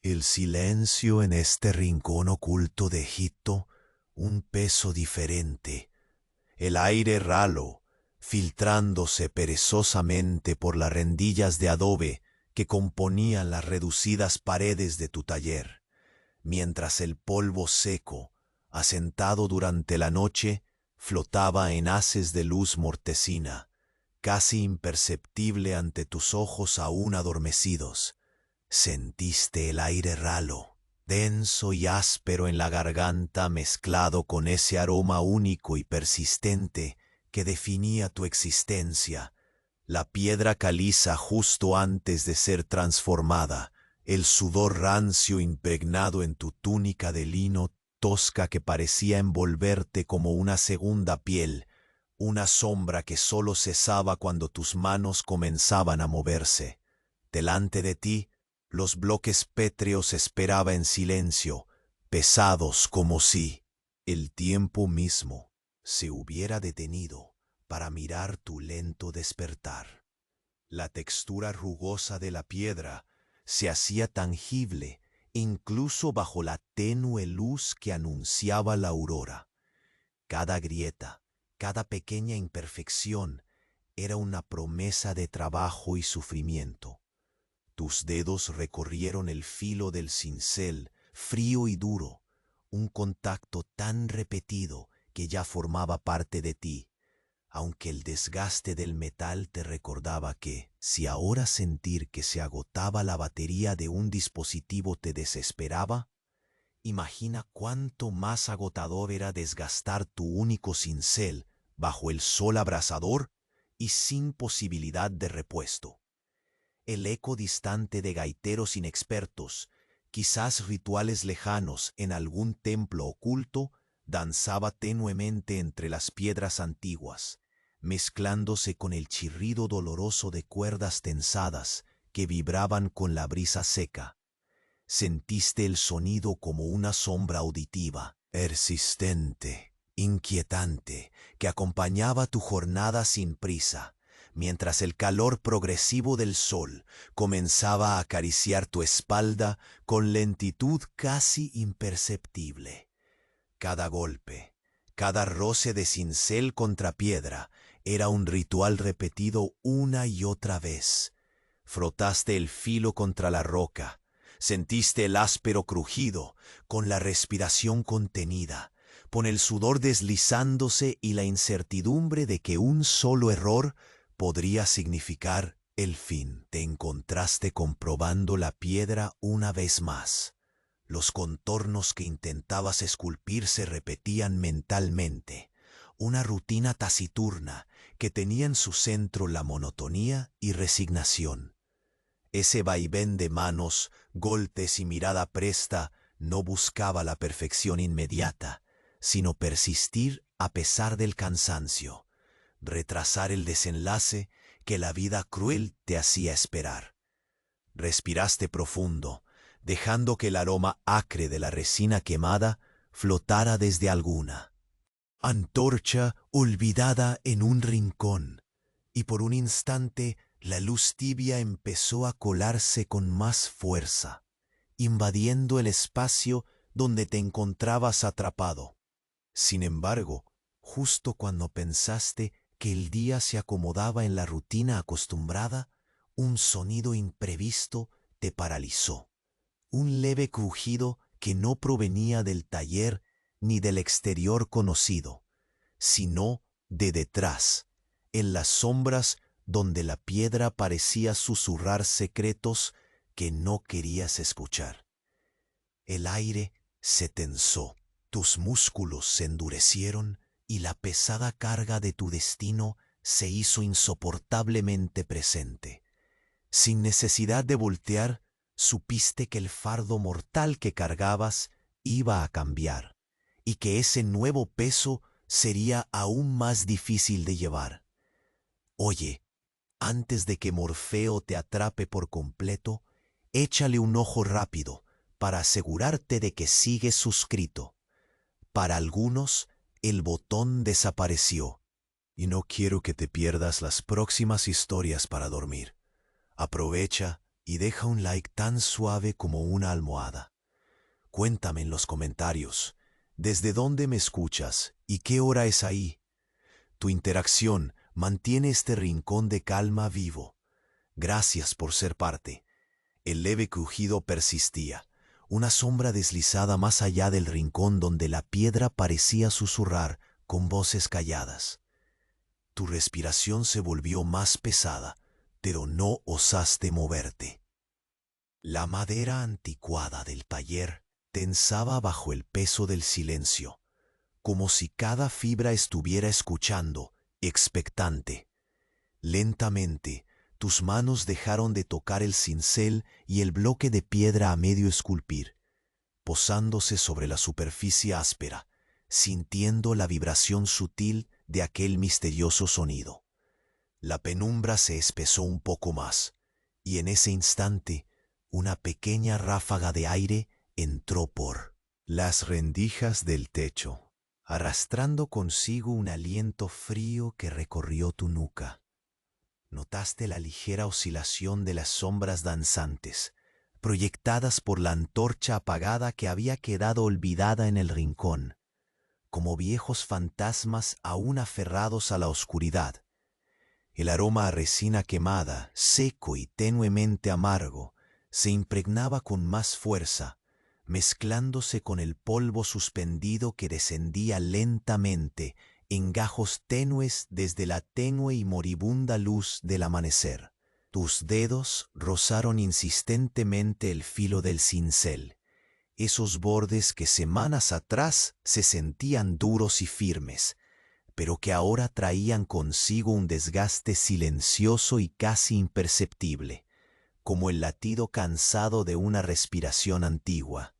El silencio en este rincón oculto de Egipto, un peso diferente. El aire ralo, filtrándose perezosamente por las rendillas de adobe que componían las reducidas paredes de tu taller, mientras el polvo seco, asentado durante la noche, flotaba en haces de luz mortecina, casi imperceptible ante tus ojos aún adormecidos. Sentiste el aire ralo, denso y áspero en la garganta mezclado con ese aroma único y persistente que definía tu existencia, la piedra caliza justo antes de ser transformada, el sudor rancio impregnado en tu túnica de lino tosca que parecía envolverte como una segunda piel, una sombra que solo cesaba cuando tus manos comenzaban a moverse. Delante de ti, los bloques pétreos esperaba en silencio, pesados como si el tiempo mismo se hubiera detenido para mirar tu lento despertar. La textura rugosa de la piedra se hacía tangible incluso bajo la tenue luz que anunciaba la aurora. Cada grieta, cada pequeña imperfección era una promesa de trabajo y sufrimiento. Tus dedos recorrieron el filo del cincel, frío y duro, un contacto tan repetido que ya formaba parte de ti, aunque el desgaste del metal te recordaba que, si ahora sentir que se agotaba la batería de un dispositivo te desesperaba, imagina cuánto más agotador era desgastar tu único cincel bajo el sol abrasador y sin posibilidad de repuesto. El eco distante de gaiteros inexpertos, quizás rituales lejanos en algún templo oculto, danzaba tenuemente entre las piedras antiguas, mezclándose con el chirrido doloroso de cuerdas tensadas que vibraban con la brisa seca. Sentiste el sonido como una sombra auditiva, persistente, inquietante, que acompañaba tu jornada sin prisa, mientras el calor progresivo del sol comenzaba a acariciar tu espalda con lentitud casi imperceptible. Cada golpe, cada roce de cincel contra piedra era un ritual repetido una y otra vez. Frotaste el filo contra la roca, sentiste el áspero crujido, con la respiración contenida, con el sudor deslizándose y la incertidumbre de que un solo error podría significar el fin. Te encontraste comprobando la piedra una vez más. Los contornos que intentabas esculpir se repetían mentalmente, una rutina taciturna que tenía en su centro la monotonía y resignación. Ese vaivén de manos, golpes y mirada presta no buscaba la perfección inmediata, sino persistir a pesar del cansancio, retrasar el desenlace que la vida cruel te hacía esperar. Respiraste profundo, dejando que el aroma acre de la resina quemada flotara desde alguna antorcha olvidada en un rincón, y por un instante la luz tibia empezó a colarse con más fuerza, invadiendo el espacio donde te encontrabas atrapado. Sin embargo, justo cuando pensaste que el día se acomodaba en la rutina acostumbrada, un sonido imprevisto te paralizó. Un leve crujido que no provenía del taller ni del exterior conocido, sino de detrás, en las sombras donde la piedra parecía susurrar secretos que no querías escuchar. El aire se tensó, tus músculos se endurecieron y la pesada carga de tu destino se hizo insoportablemente presente. Sin necesidad de voltear, supiste que el fardo mortal que cargabas iba a cambiar y que ese nuevo peso sería aún más difícil de llevar. Oye, antes de que Morfeo te atrape por completo, échale un ojo rápido para asegurarte de que sigues suscrito. Para algunos, el botón desapareció. Y no quiero que te pierdas las próximas historias para dormir. Aprovecha y deja un like tan suave como una almohada. Cuéntame en los comentarios, ¿desde dónde me escuchas y qué hora es ahí? Tu interacción mantiene este rincón de calma vivo. Gracias por ser parte. El leve crujido persistía, una sombra deslizada más allá del rincón donde la piedra parecía susurrar con voces calladas. Tu respiración se volvió más pesada, pero no osaste moverte. La madera anticuada del taller tensaba bajo el peso del silencio, como si cada fibra estuviera escuchando, expectante. Lentamente, tus manos dejaron de tocar el cincel y el bloque de piedra a medio esculpir, posándose sobre la superficie áspera, sintiendo la vibración sutil de aquel misterioso sonido. La penumbra se espesó un poco más, y en ese instante una pequeña ráfaga de aire entró por las rendijas del techo, arrastrando consigo un aliento frío que recorrió tu nuca. Notaste la ligera oscilación de las sombras danzantes, proyectadas por la antorcha apagada que había quedado olvidada en el rincón, como viejos fantasmas aún aferrados a la oscuridad. El aroma a resina quemada, seco y tenuemente amargo, se impregnaba con más fuerza, mezclándose con el polvo suspendido que descendía lentamente en gajos tenues desde la tenue y moribunda luz del amanecer. Tus dedos rozaron insistentemente el filo del cincel, esos bordes que semanas atrás se sentían duros y firmes, pero que ahora traían consigo un desgaste silencioso y casi imperceptible, como el latido cansado de una respiración antigua.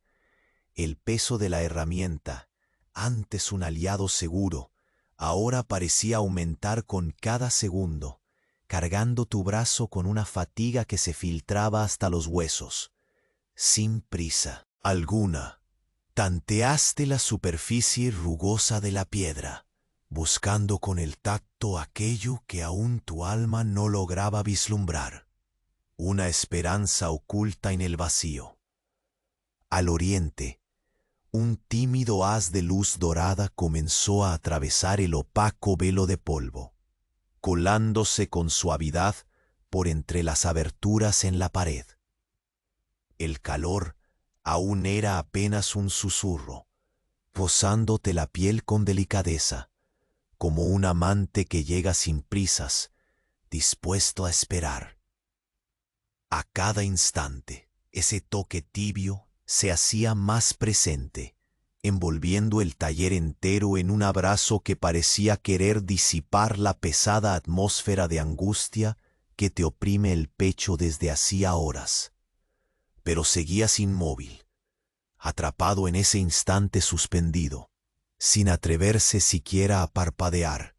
El peso de la herramienta, antes un aliado seguro, ahora parecía aumentar con cada segundo, cargando tu brazo con una fatiga que se filtraba hasta los huesos. Sin prisa alguna, tanteaste la superficie rugosa de la piedra, buscando con el tacto aquello que aún tu alma no lograba vislumbrar, una esperanza oculta en el vacío. Al oriente, un tímido haz de luz dorada comenzó a atravesar el opaco velo de polvo, colándose con suavidad por entre las aberturas en la pared. El calor aún era apenas un susurro, rozándote la piel con delicadeza, como un amante que llega sin prisas, dispuesto a esperar. A cada instante, ese toque tibio se hacía más presente, envolviendo el taller entero en un abrazo que parecía querer disipar la pesada atmósfera de angustia que te oprime el pecho desde hacía horas. Pero seguías inmóvil, atrapado en ese instante suspendido, sin atreverse siquiera a parpadear,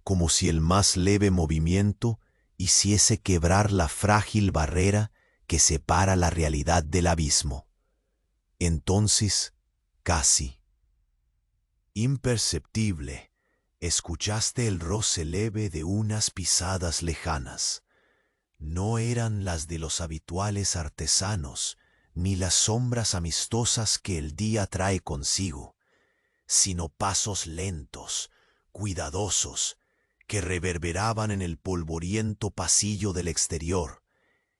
como si el más leve movimiento hiciese quebrar la frágil barrera que separa la realidad del abismo. Entonces, casi imperceptible, escuchaste el roce leve de unas pisadas lejanas. No eran las de los habituales artesanos, ni las sombras amistosas que el día trae consigo, sino pasos lentos, cuidadosos, que reverberaban en el polvoriento pasillo del exterior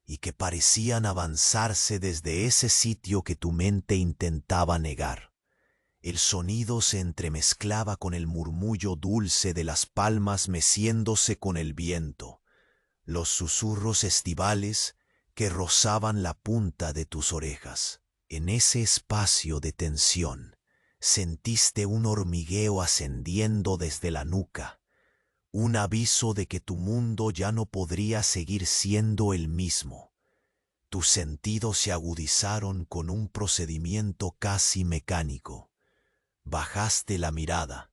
y que parecían avanzarse desde ese sitio que tu mente intentaba negar. El sonido se entremezclaba con el murmullo dulce de las palmas meciéndose con el viento, los susurros estivales que rozaban la punta de tus orejas. En ese espacio de tensión, sentiste un hormigueo ascendiendo desde la nuca, un aviso de que tu mundo ya no podría seguir siendo el mismo. Tus sentidos se agudizaron con un procedimiento casi mecánico. Bajaste la mirada,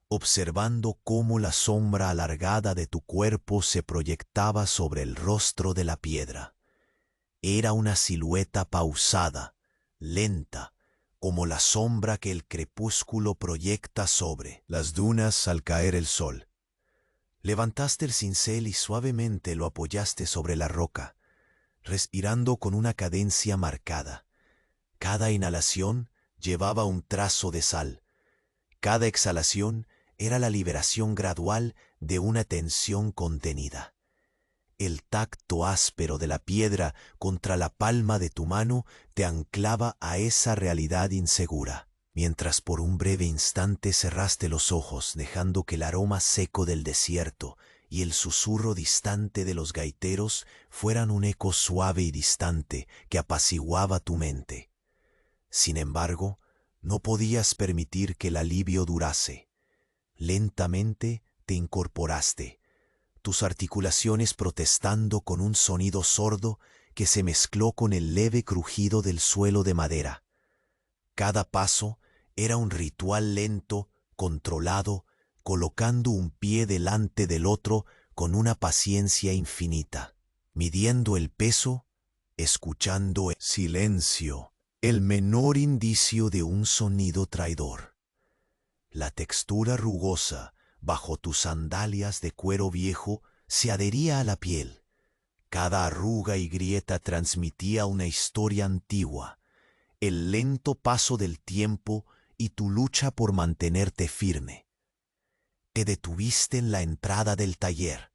observando cómo la sombra alargada de tu cuerpo se proyectaba sobre el rostro de la piedra. Era una silueta pausada, lenta, como la sombra que el crepúsculo proyecta sobre las dunas al caer el sol. Levantaste el cincel y suavemente lo apoyaste sobre la roca, respirando con una cadencia marcada. Cada inhalación llevaba un trazo de sal. Cada exhalación era la liberación gradual de una tensión contenida. El tacto áspero de la piedra contra la palma de tu mano te anclaba a esa realidad insegura, mientras por un breve instante cerraste los ojos, dejando que el aroma seco del desierto y el susurro distante de los gaiteros fueran un eco suave y distante que apaciguaba tu mente. Sin embargo, no podías permitir que el alivio durase. Lentamente te incorporaste, tus articulaciones protestando con un sonido sordo que se mezcló con el leve crujido del suelo de madera. Cada paso era un ritual lento, controlado, colocando un pie delante del otro con una paciencia infinita, midiendo el peso, escuchando en silencio el menor indicio de un sonido traidor. La textura rugosa bajo tus sandalias de cuero viejo se adhería a la piel. Cada arruga y grieta transmitía una historia antigua, el lento paso del tiempo y tu lucha por mantenerte firme. Te detuviste en la entrada del taller.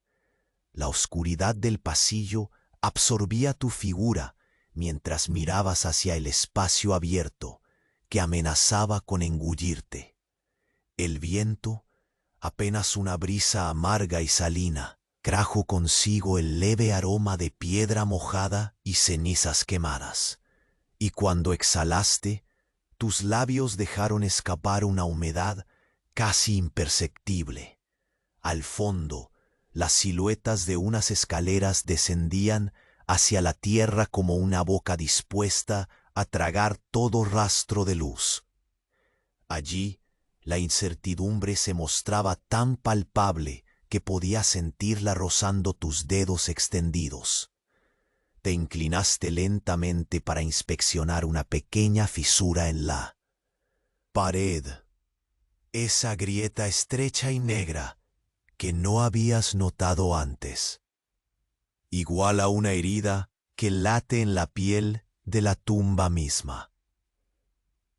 La oscuridad del pasillo absorbía tu figura mientras mirabas hacia el espacio abierto que amenazaba con engullirte. El viento, apenas una brisa amarga y salina, trajo consigo el leve aroma de piedra mojada y cenizas quemadas. Y cuando exhalaste, tus labios dejaron escapar una humedad casi imperceptible. Al fondo, las siluetas de unas escaleras descendían hacia la tierra como una boca dispuesta a tragar todo rastro de luz. Allí, la incertidumbre se mostraba tan palpable que podías sentirla rozando tus dedos extendidos. Te inclinaste lentamente para inspeccionar una pequeña fisura en la pared. Esa grieta estrecha y negra que no habías notado antes. Igual a una herida que late en la piel de la tumba misma.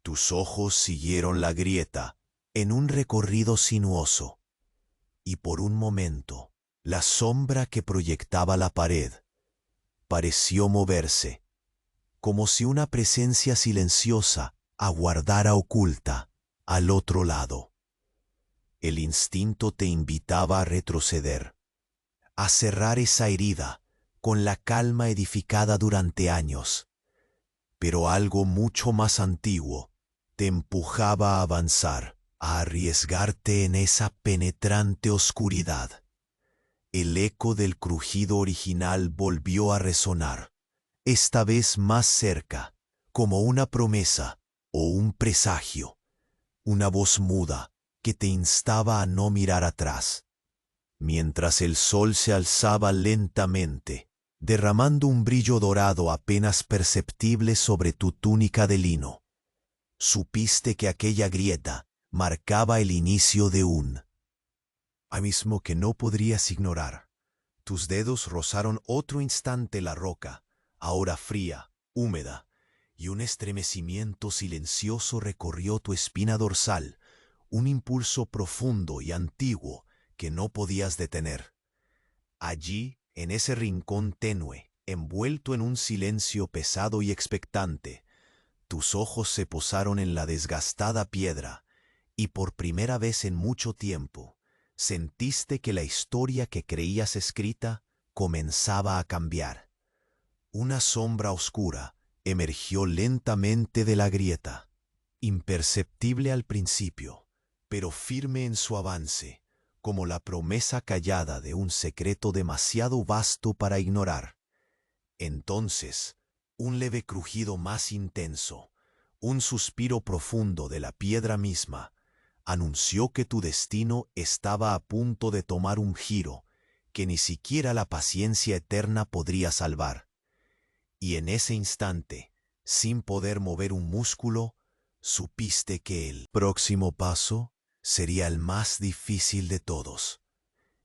Tus ojos siguieron la grieta en un recorrido sinuoso, y por un momento, la sombra que proyectaba la pared pareció moverse, como si una presencia silenciosa aguardara oculta al otro lado. El instinto te invitaba a retroceder, a cerrar esa herida con la calma edificada durante años, pero algo mucho más antiguo te empujaba a avanzar, a arriesgarte en esa penetrante oscuridad. El eco del crujido original volvió a resonar, esta vez más cerca, como una promesa o un presagio, una voz muda que te instaba a no mirar atrás. Mientras el sol se alzaba lentamente, derramando un brillo dorado apenas perceptible sobre tu túnica de lino, supiste que aquella grieta marcaba el inicio de un abismo que no podrías ignorar. Tus dedos rozaron otro instante la roca, ahora fría, húmeda, y un estremecimiento silencioso recorrió tu espina dorsal, un impulso profundo y antiguo que no podías detener. Allí, en ese rincón tenue, envuelto en un silencio pesado y expectante, tus ojos se posaron en la desgastada piedra, y por primera vez en mucho tiempo, sentiste que la historia que creías escrita comenzaba a cambiar. Una sombra oscura emergió lentamente de la grieta, imperceptible al principio, pero firme en su avance, como la promesa callada de un secreto demasiado vasto para ignorar. Entonces, un leve crujido más intenso, un suspiro profundo de la piedra misma, anunció que tu destino estaba a punto de tomar un giro que ni siquiera la paciencia eterna podría salvar. Y en ese instante, sin poder mover un músculo, supiste que el próximo paso sería el más difícil de todos.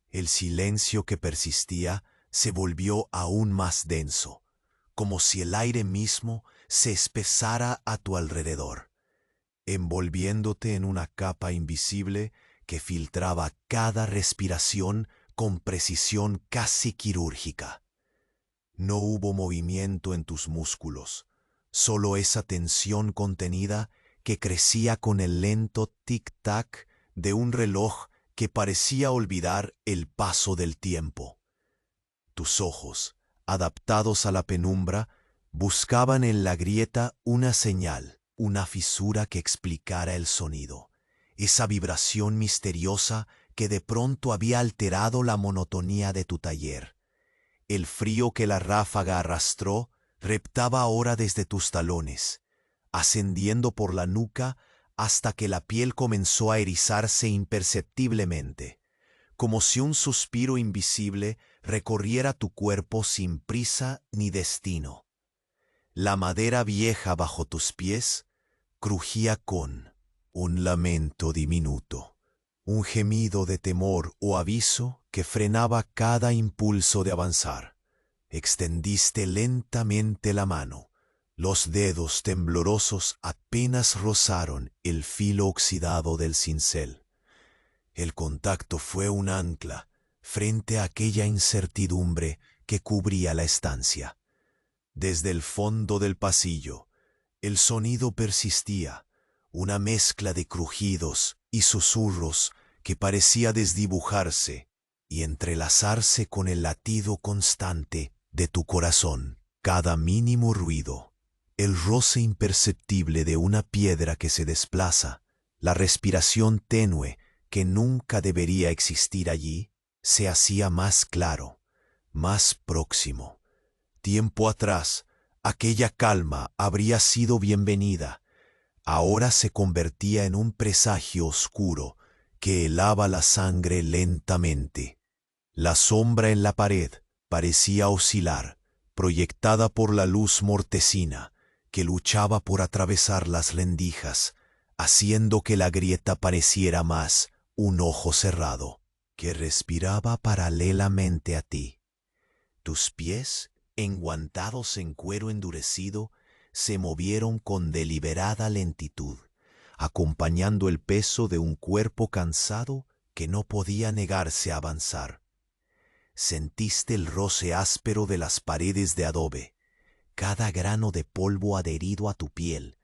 El silencio que persistía se volvió aún más denso, como si el aire mismo se espesara a tu alrededor, envolviéndote en una capa invisible que filtraba cada respiración con precisión casi quirúrgica. No hubo movimiento en tus músculos, solo esa tensión contenida que crecía con el lento tic-tac de un reloj que parecía olvidar el paso del tiempo. Tus ojos, adaptados a la penumbra, buscaban en la grieta una señal, una fisura que explicara el sonido, esa vibración misteriosa que de pronto había alterado la monotonía de tu taller. El frío que la ráfaga arrastró reptaba ahora desde tus talones, ascendiendo por la nuca hasta que la piel comenzó a erizarse imperceptiblemente, como si un suspiro invisible recorriera tu cuerpo sin prisa ni destino. La madera vieja bajo tus pies crujía con un lamento diminuto, un gemido de temor o aviso que frenaba cada impulso de avanzar. Extendiste lentamente la mano. Los dedos temblorosos apenas rozaron el filo oxidado del cincel. El contacto fue un ancla frente a aquella incertidumbre que cubría la estancia. Desde el fondo del pasillo, el sonido persistía, una mezcla de crujidos y susurros que parecía desdibujarse y entrelazarse con el latido constante de tu corazón. Cada mínimo ruido, el roce imperceptible de una piedra que se desplaza, la respiración tenue que nunca debería existir allí, se hacía más claro, más próximo. Tiempo atrás, aquella calma habría sido bienvenida. Ahora se convertía en un presagio oscuro que helaba la sangre lentamente. La sombra en la pared parecía oscilar, proyectada por la luz mortecina que luchaba por atravesar las rendijas, haciendo que la grieta pareciera más un ojo cerrado que respiraba paralelamente a ti. Tus pies, enguantados en cuero endurecido, se movieron con deliberada lentitud, acompañando el peso de un cuerpo cansado que no podía negarse a avanzar. Sentiste el roce áspero de las paredes de adobe, cada grano de polvo adherido a tu piel,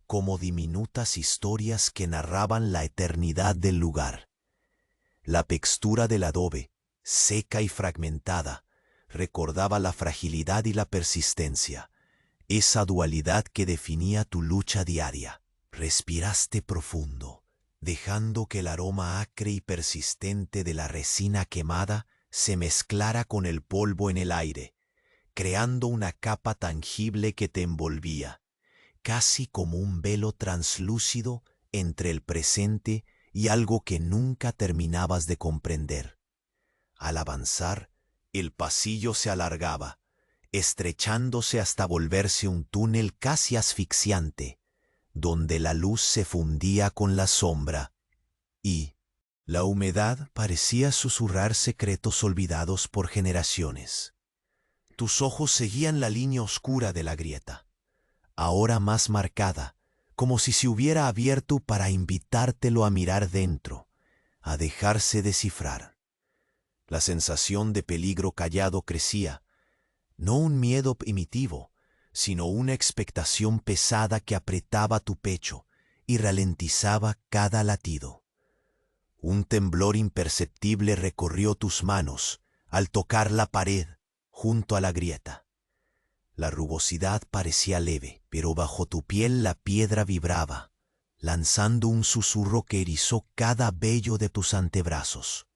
como diminutas historias que narraban la eternidad del lugar. La textura del adobe, seca y fragmentada, recordaba la fragilidad y la persistencia, esa dualidad que definía tu lucha diaria. Respiraste profundo, dejando que el aroma acre y persistente de la resina quemada se mezclara con el polvo en el aire, creando una capa tangible que te envolvía, casi como un velo translúcido entre el presente y algo que nunca terminabas de comprender. Al avanzar, el pasillo se alargaba, estrechándose hasta volverse un túnel casi asfixiante, donde la luz se fundía con la sombra, y la humedad parecía susurrar secretos olvidados por generaciones. Tus ojos seguían la línea oscura de la grieta, ahora más marcada, como si se hubiera abierto para invitártelo a mirar dentro, a dejarse descifrar. La sensación de peligro callado crecía, no un miedo primitivo, sino una expectación pesada que apretaba tu pecho y ralentizaba cada latido. Un temblor imperceptible recorrió tus manos al tocar la pared junto a la grieta. La rugosidad parecía leve, pero bajo tu piel la piedra vibraba, lanzando un susurro que erizó cada vello de tus antebrazos.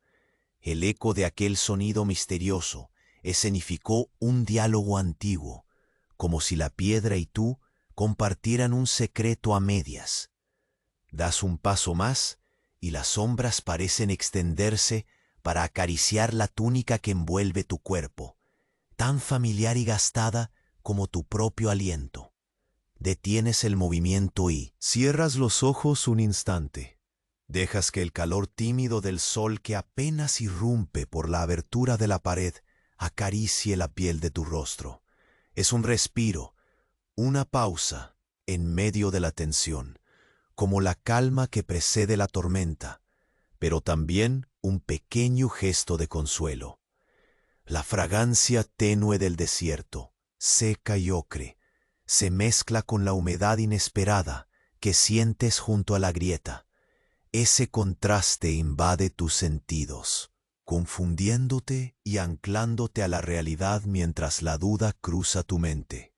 El eco de aquel sonido misterioso escenificó un diálogo antiguo, como si la piedra y tú compartieran un secreto a medias. Das un paso más y las sombras parecen extenderse para acariciar la túnica que envuelve tu cuerpo, tan familiar y gastada como tu propio aliento. Detienes el movimiento y cierras los ojos un instante. Dejas que el calor tímido del sol que apenas irrumpe por la abertura de la pared acaricie la piel de tu rostro, Es un respiro, una pausa en medio de la tensión, como la calma que precede la tormenta, pero también un pequeño gesto de consuelo. La fragancia tenue del desierto, seca y ocre, se mezcla con la humedad inesperada que sientes junto a la grieta. Ese contraste invade tus sentidos, confundiéndote y anclándote a la realidad mientras la duda cruza tu mente.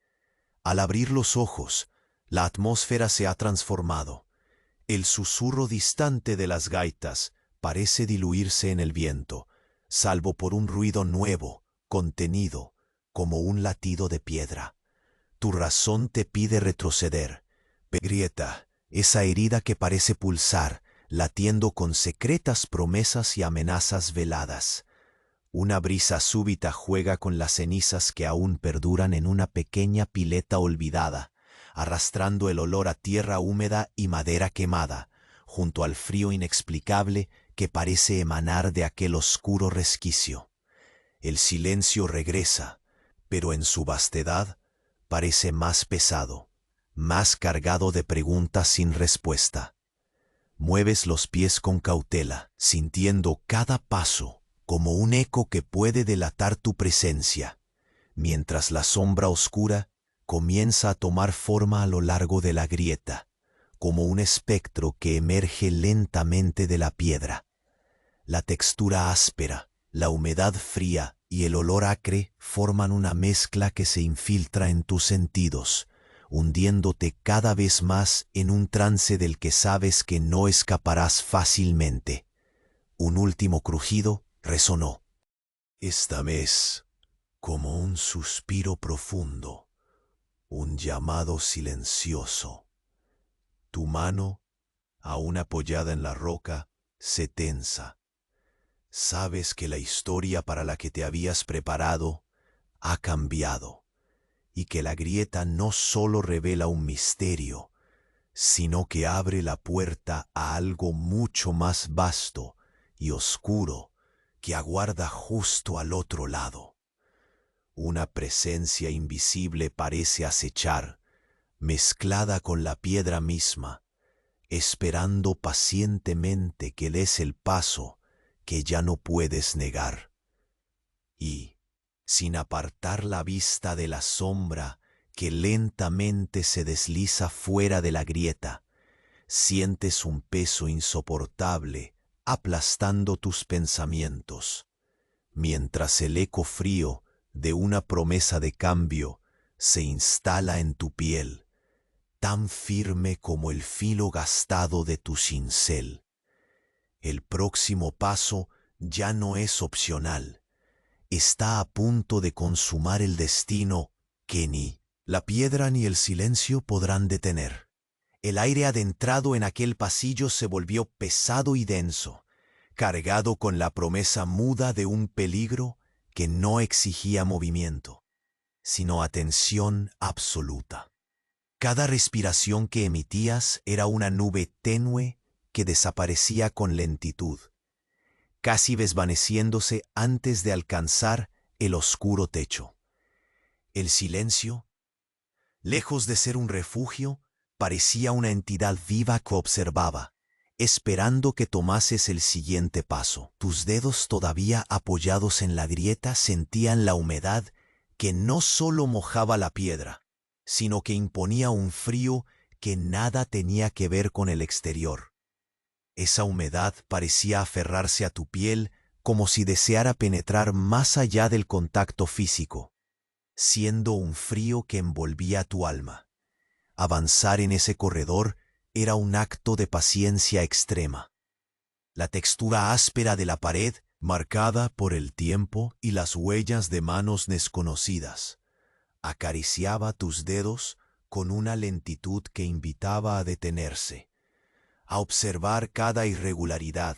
Al abrir los ojos, la atmósfera se ha transformado. El susurro distante de las gaitas parece diluirse en el viento, salvo por un ruido nuevo, contenido, como un latido de piedra. Tu razón te pide retroceder. Grieta, esa herida que parece pulsar, latiendo con secretas promesas y amenazas veladas. Una brisa súbita juega con las cenizas que aún perduran en una pequeña pileta olvidada, arrastrando el olor a tierra húmeda y madera quemada, junto al frío inexplicable que parece emanar de aquel oscuro resquicio. El silencio regresa, pero en su vastedad parece más pesado, más cargado de preguntas sin respuesta. Mueves los pies con cautela, sintiendo cada paso como un eco que puede delatar tu presencia, mientras la sombra oscura comienza a tomar forma a lo largo de la grieta, como un espectro que emerge lentamente de la piedra. La textura áspera, la humedad fría y el olor acre forman una mezcla que se infiltra en tus sentidos, hundiéndote cada vez más en un trance del que sabes que no escaparás fácilmente. Un último crujido resonó. Esta vez, como un suspiro profundo, un llamado silencioso. Tu mano, aún apoyada en la roca, se tensa. Sabes que la historia para la que te habías preparado ha cambiado, y que la grieta no solo revela un misterio, sino que abre la puerta a algo mucho más vasto y oscuro que aguarda justo al otro lado. Una presencia invisible parece acechar, mezclada con la piedra misma, esperando pacientemente que des el paso que ya no puedes negar. Y, sin apartar la vista de la sombra que lentamente se desliza fuera de la grieta, sientes un peso insoportable aplastando tus pensamientos, mientras el eco frío de una promesa de cambio se instala en tu piel, tan firme como el filo gastado de tu cincel. El próximo paso ya no es opcional. Está a punto de consumar el destino que ni la piedra ni el silencio podrán detener. El aire adentrado en aquel pasillo se volvió pesado y denso, cargado con la promesa muda de un peligro que no exigía movimiento, sino atención absoluta. Cada respiración que emitías era una nube tenue que desaparecía con lentitud, casi desvaneciéndose antes de alcanzar el oscuro techo. El silencio, lejos de ser un refugio, parecía una entidad viva que observaba, esperando que tomases el siguiente paso. Tus dedos todavía apoyados en la grieta sentían la humedad que no solo mojaba la piedra, sino que imponía un frío que nada tenía que ver con el exterior. Esa humedad parecía aferrarse a tu piel como si deseara penetrar más allá del contacto físico, siendo un frío que envolvía tu alma. Avanzar en ese corredor era un acto de paciencia extrema. La textura áspera de la pared, marcada por el tiempo y las huellas de manos desconocidas, acariciaba tus dedos con una lentitud que invitaba a detenerse, a observar cada irregularidad,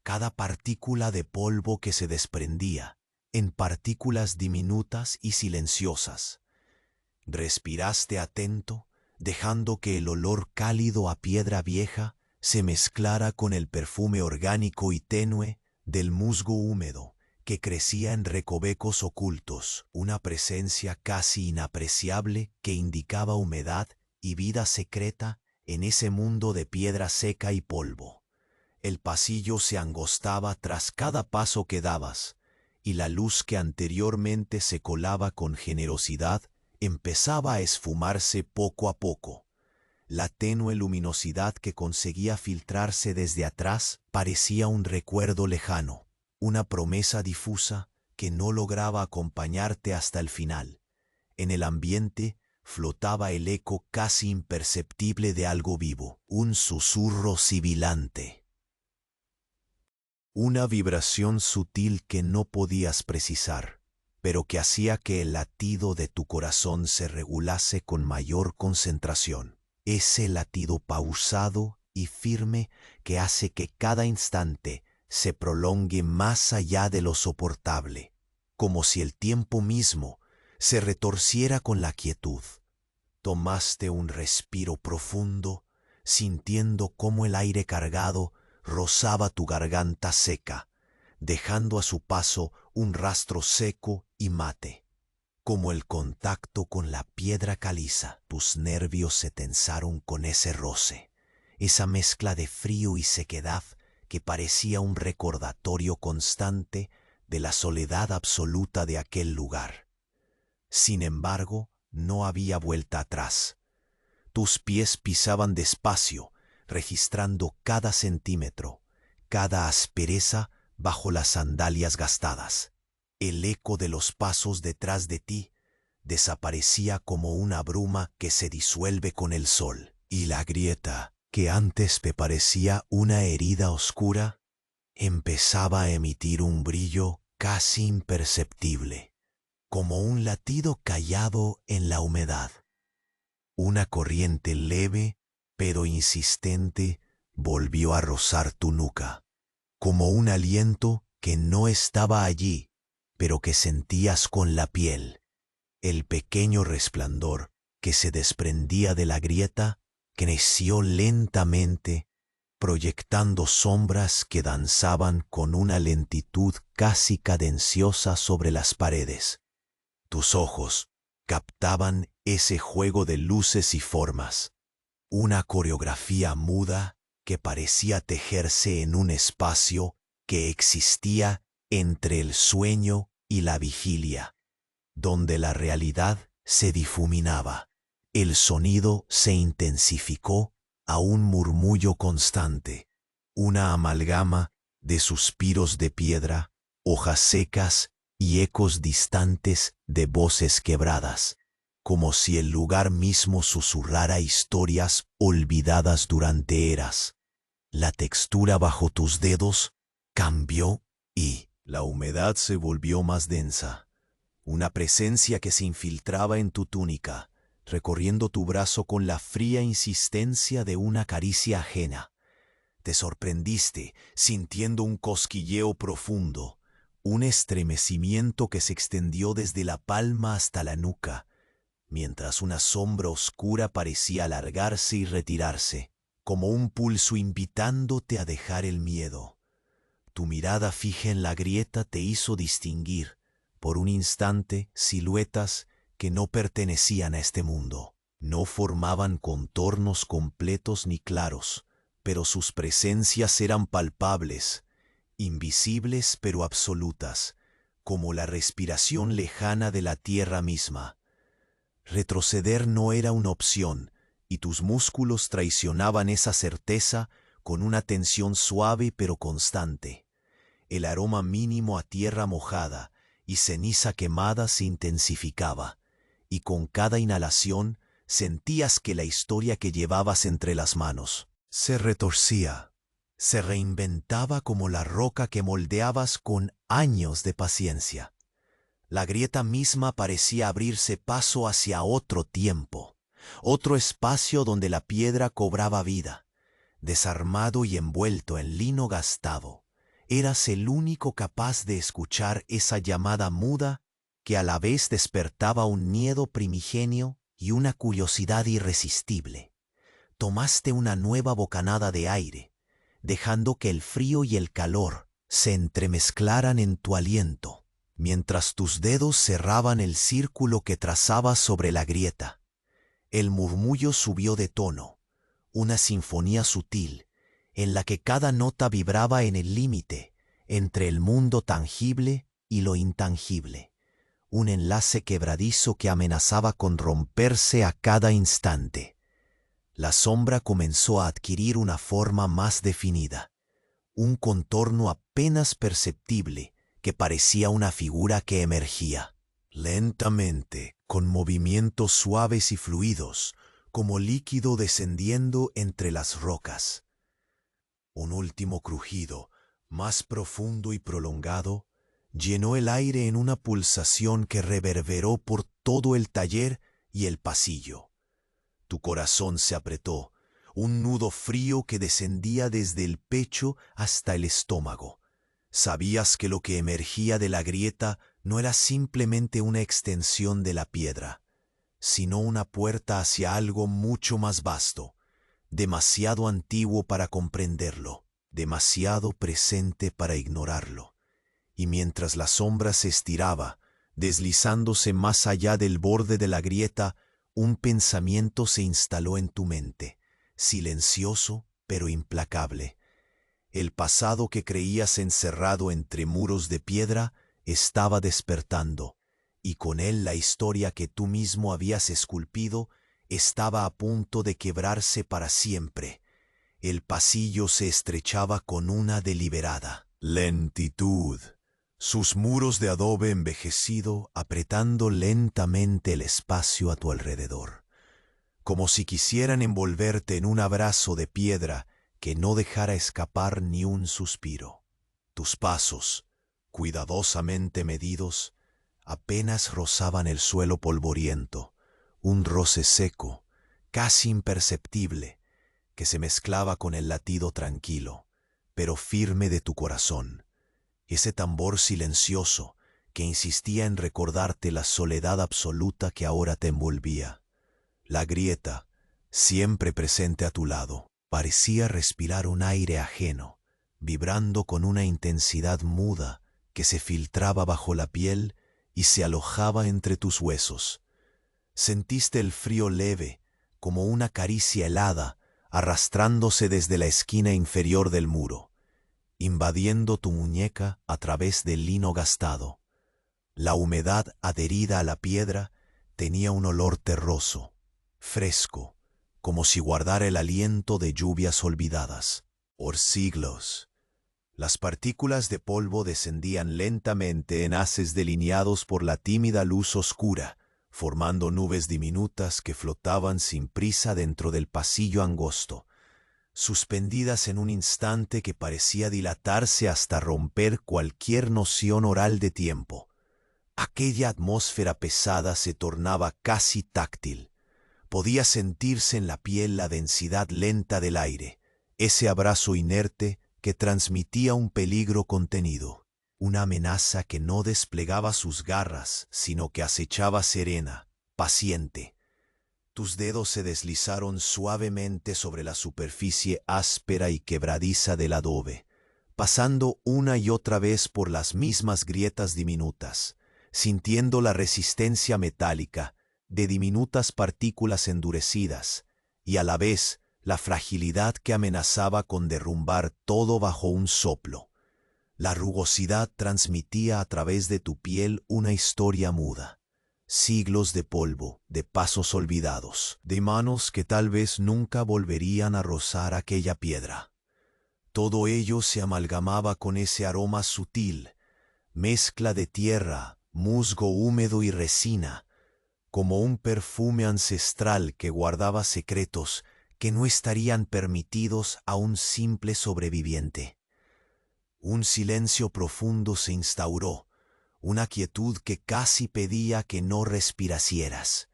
cada partícula de polvo que se desprendía en partículas diminutas y silenciosas. Respiraste atento, dejando que el olor cálido a piedra vieja se mezclara con el perfume orgánico y tenue del musgo húmedo que crecía en recovecos ocultos, una presencia casi inapreciable que indicaba humedad y vida secreta en ese mundo de piedra seca y polvo. El pasillo se angostaba tras cada paso que dabas, y la luz que anteriormente se colaba con generosidad empezaba a esfumarse poco a poco. La tenue luminosidad que conseguía filtrarse desde atrás parecía un recuerdo lejano, una promesa difusa que no lograba acompañarte hasta el final. En el ambiente flotaba el eco casi imperceptible de algo vivo, un susurro sibilante. Una vibración sutil que no podías precisar, pero que hacía que el latido de tu corazón se regulase con mayor concentración. Ese latido pausado y firme que hace que cada instante se prolongue más allá de lo soportable, como si el tiempo mismo se retorciera con la quietud. Tomaste un respiro profundo, sintiendo cómo el aire cargado rozaba tu garganta seca, dejando a su paso un rastro seco y mate. Como el contacto con la piedra caliza, tus nervios se tensaron con ese roce, esa mezcla de frío y sequedad que parecía un recordatorio constante de la soledad absoluta de aquel lugar. Sin embargo, no había vuelta atrás. Tus pies pisaban despacio, registrando cada centímetro, cada aspereza bajo las sandalias gastadas. El eco de los pasos detrás de ti desaparecía como una bruma que se disuelve con el sol, y la grieta, que antes te parecía una herida oscura, empezaba a emitir un brillo casi imperceptible, como un latido callado en la humedad. Una corriente leve, pero insistente, volvió a rozar tu nuca, como un aliento que no estaba allí, pero que sentías con la piel. El pequeño resplandor que se desprendía de la grieta creció lentamente, proyectando sombras que danzaban con una lentitud casi cadenciosa sobre las paredes. Tus ojos captaban ese juego de luces y formas, una coreografía muda que parecía tejerse en un espacio que existía entre el sueño y la vigilia, donde la realidad se difuminaba. El sonido se intensificó a un murmullo constante, una amalgama de suspiros de piedra, hojas secas y ecos distantes de voces quebradas, como si el lugar mismo susurrara historias olvidadas durante eras. La textura bajo tus dedos cambió y la humedad se volvió más densa, una presencia que se infiltraba en tu túnica, recorriendo tu brazo con la fría insistencia de una caricia ajena. Te sorprendiste, sintiendo un cosquilleo profundo, un estremecimiento que se extendió desde la palma hasta la nuca, mientras una sombra oscura parecía alargarse y retirarse, como un pulso invitándote a dejar el miedo. Tu mirada fija en la grieta te hizo distinguir, por un instante, siluetas que no pertenecían a este mundo. No formaban contornos completos ni claros, pero sus presencias eran palpables, invisibles pero absolutas, como la respiración lejana de la tierra misma. Retroceder no era una opción, y tus músculos traicionaban esa certeza con una tensión suave pero constante. El aroma mínimo a tierra mojada y ceniza quemada se intensificaba, y con cada inhalación sentías que la historia que llevabas entre las manos se retorcía, se reinventaba como la roca que moldeabas con años de paciencia. La grieta misma parecía abrirse paso hacia otro tiempo, otro espacio donde la piedra cobraba vida. Desarmado y envuelto en lino gastado, eras el único capaz de escuchar esa llamada muda que a la vez despertaba un miedo primigenio y una curiosidad irresistible. Tomaste una nueva bocanada de aire, dejando que el frío y el calor se entremezclaran en tu aliento, mientras tus dedos cerraban el círculo que trazabas sobre la grieta. El murmullo subió de tono, una sinfonía sutil, en la que cada nota vibraba en el límite entre el mundo tangible y lo intangible, un enlace quebradizo que amenazaba con romperse a cada instante. La sombra comenzó a adquirir una forma más definida, un contorno apenas perceptible que parecía una figura que emergía. Lentamente, con movimientos suaves y fluidos, como líquido descendiendo entre las rocas. Un último crujido, más profundo y prolongado, llenó el aire en una pulsación que reverberó por todo el taller y el pasillo. Tu corazón se apretó, un nudo frío que descendía desde el pecho hasta el estómago. Sabías que lo que emergía de la grieta no era simplemente una extensión de la piedra, sino una puerta hacia algo mucho más vasto, demasiado antiguo para comprenderlo, demasiado presente para ignorarlo. Y mientras la sombra se estiraba, deslizándose más allá del borde de la grieta, un pensamiento se instaló en tu mente, silencioso pero implacable. El pasado que creías encerrado entre muros de piedra estaba despertando, y con él la historia que tú mismo habías esculpido estaba a punto de quebrarse para siempre. El pasillo se estrechaba con una deliberada lentitud, sus muros de adobe envejecido apretando lentamente el espacio a tu alrededor, como si quisieran envolverte en un abrazo de piedra que no dejara escapar ni un suspiro. Tus pasos, cuidadosamente medidos, apenas rozaban el suelo polvoriento, un roce seco, casi imperceptible, que se mezclaba con el latido tranquilo, pero firme de tu corazón, ese tambor silencioso que insistía en recordarte la soledad absoluta que ahora te envolvía. La grieta, siempre presente a tu lado, parecía respirar un aire ajeno, vibrando con una intensidad muda que se filtraba bajo la piel y se alojaba entre tus huesos. Sentiste el frío leve, como una caricia helada, arrastrándose desde la esquina inferior del muro, invadiendo tu muñeca a través del lino gastado. La humedad adherida a la piedra tenía un olor terroso, fresco, como si guardara el aliento de lluvias olvidadas. Por siglos, las partículas de polvo descendían lentamente en haces delineados por la tímida luz oscura, formando nubes diminutas que flotaban sin prisa dentro del pasillo angosto, suspendidas en un instante que parecía dilatarse hasta romper cualquier noción oral de tiempo. Aquella atmósfera pesada se tornaba casi táctil. Podía sentirse en la piel la densidad lenta del aire, ese abrazo inerte que transmitía un peligro contenido, una amenaza que no desplegaba sus garras, sino que acechaba serena, paciente. Tus dedos se deslizaron suavemente sobre la superficie áspera y quebradiza del adobe, pasando una y otra vez por las mismas grietas diminutas, sintiendo la resistencia metálica de diminutas partículas endurecidas y a la vez la fragilidad que amenazaba con derrumbar todo bajo un soplo. La rugosidad transmitía a través de tu piel una historia muda. Siglos de polvo, de pasos olvidados, de manos que tal vez nunca volverían a rozar aquella piedra. Todo ello se amalgamaba con ese aroma sutil, mezcla de tierra, musgo húmedo y resina, como un perfume ancestral que guardaba secretos que no estarían permitidos a un simple sobreviviente. Un silencio profundo se instauró, una quietud que casi pedía que no respirasieras.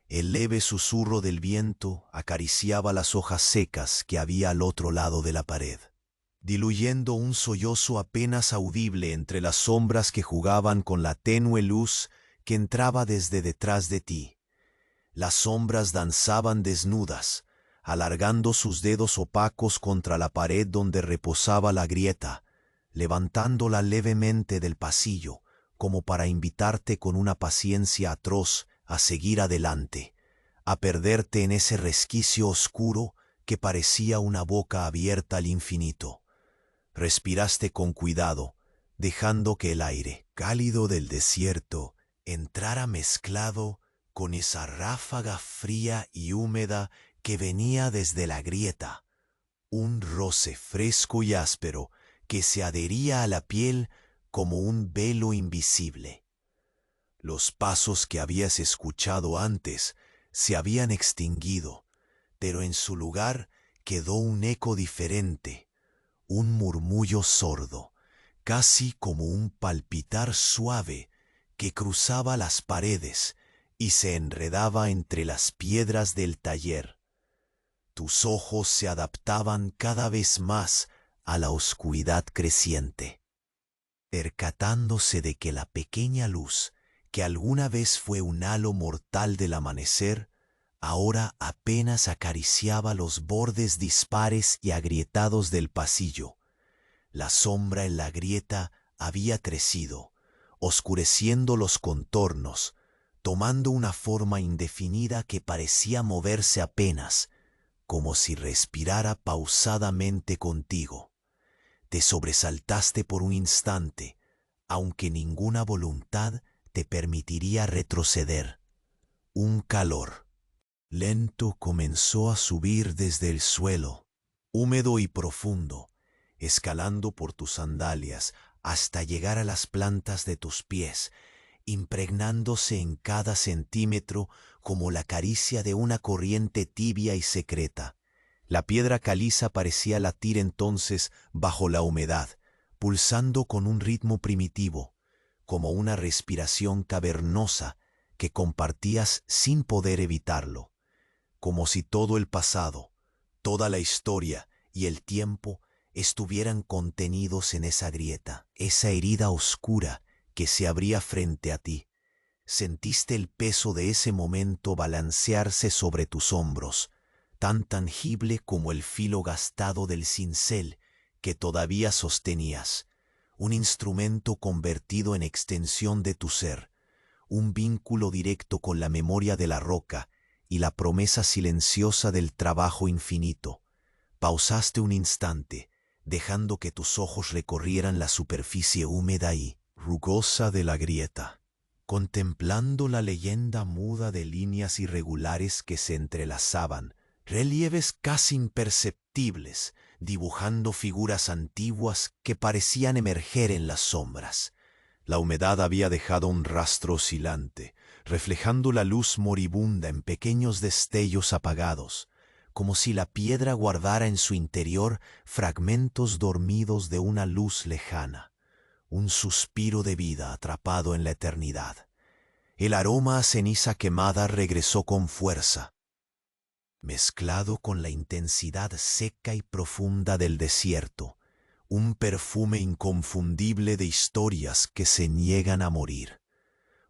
El leve susurro del viento acariciaba las hojas secas que había al otro lado de la pared, diluyendo un sollozo apenas audible entre las sombras que jugaban con la tenue luz que entraba desde detrás de ti. Las sombras danzaban desnudas, alargando sus dedos opacos contra la pared donde reposaba la grieta, levantándola levemente del pasillo, como para invitarte con una paciencia atroz a seguir adelante, a perderte en ese resquicio oscuro que parecía una boca abierta al infinito. Respiraste con cuidado, dejando que el aire cálido del desierto entrara mezclado con esa ráfaga fría y húmeda que venía desde la grieta, un roce fresco y áspero que se adhería a la piel como un velo invisible. Los pasos que habías escuchado antes se habían extinguido, pero en su lugar quedó un eco diferente, un murmullo sordo, casi como un palpitar suave que cruzaba las paredes y se enredaba entre las piedras del taller. Tus ojos se adaptaban cada vez más a la oscuridad creciente, percatándose de que la pequeña luz, que alguna vez fue un halo mortal del amanecer, ahora apenas acariciaba los bordes dispares y agrietados del pasillo. La sombra en la grieta había crecido, oscureciendo los contornos, tomando una forma indefinida que parecía moverse apenas, como si respirara pausadamente contigo. Te sobresaltaste por un instante, aunque ninguna voluntad te permitiría retroceder. Un calor lento comenzó a subir desde el suelo, húmedo y profundo, escalando por tus sandalias hasta llegar a las plantas de tus pies, impregnándose en cada centímetro como la caricia de una corriente tibia y secreta. La piedra caliza parecía latir entonces bajo la humedad, pulsando con un ritmo primitivo, como una respiración cavernosa que compartías sin poder evitarlo, como si todo el pasado, toda la historia y el tiempo estuvieran contenidos en esa grieta, esa herida oscura que se abría frente a ti. Sentiste el peso de ese momento balancearse sobre tus hombros, tan tangible como el filo gastado del cincel que todavía sostenías, un instrumento convertido en extensión de tu ser, un vínculo directo con la memoria de la roca y la promesa silenciosa del trabajo infinito. Pausaste un instante, dejando que tus ojos recorrieran la superficie húmeda y rugosa de la grieta, contemplando la leyenda muda de líneas irregulares que se entrelazaban, relieves casi imperceptibles, dibujando figuras antiguas que parecían emerger en las sombras. La humedad había dejado un rastro oscilante, reflejando la luz moribunda en pequeños destellos apagados, como si la piedra guardara en su interior fragmentos dormidos de una luz lejana, un suspiro de vida atrapado en la eternidad. El aroma a ceniza quemada regresó con fuerza, mezclado con la intensidad seca y profunda del desierto, un perfume inconfundible de historias que se niegan a morir.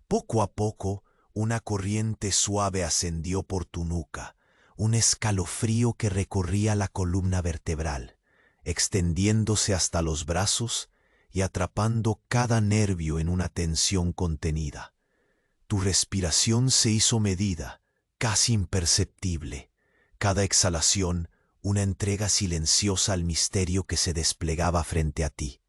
Poco a poco, una corriente suave ascendió por tu nuca, un escalofrío que recorría la columna vertebral, extendiéndose hasta los brazos y atrapando cada nervio en una tensión contenida. Tu respiración se hizo medida, casi imperceptible. Cada exhalación, una entrega silenciosa al misterio que se desplegaba frente a ti.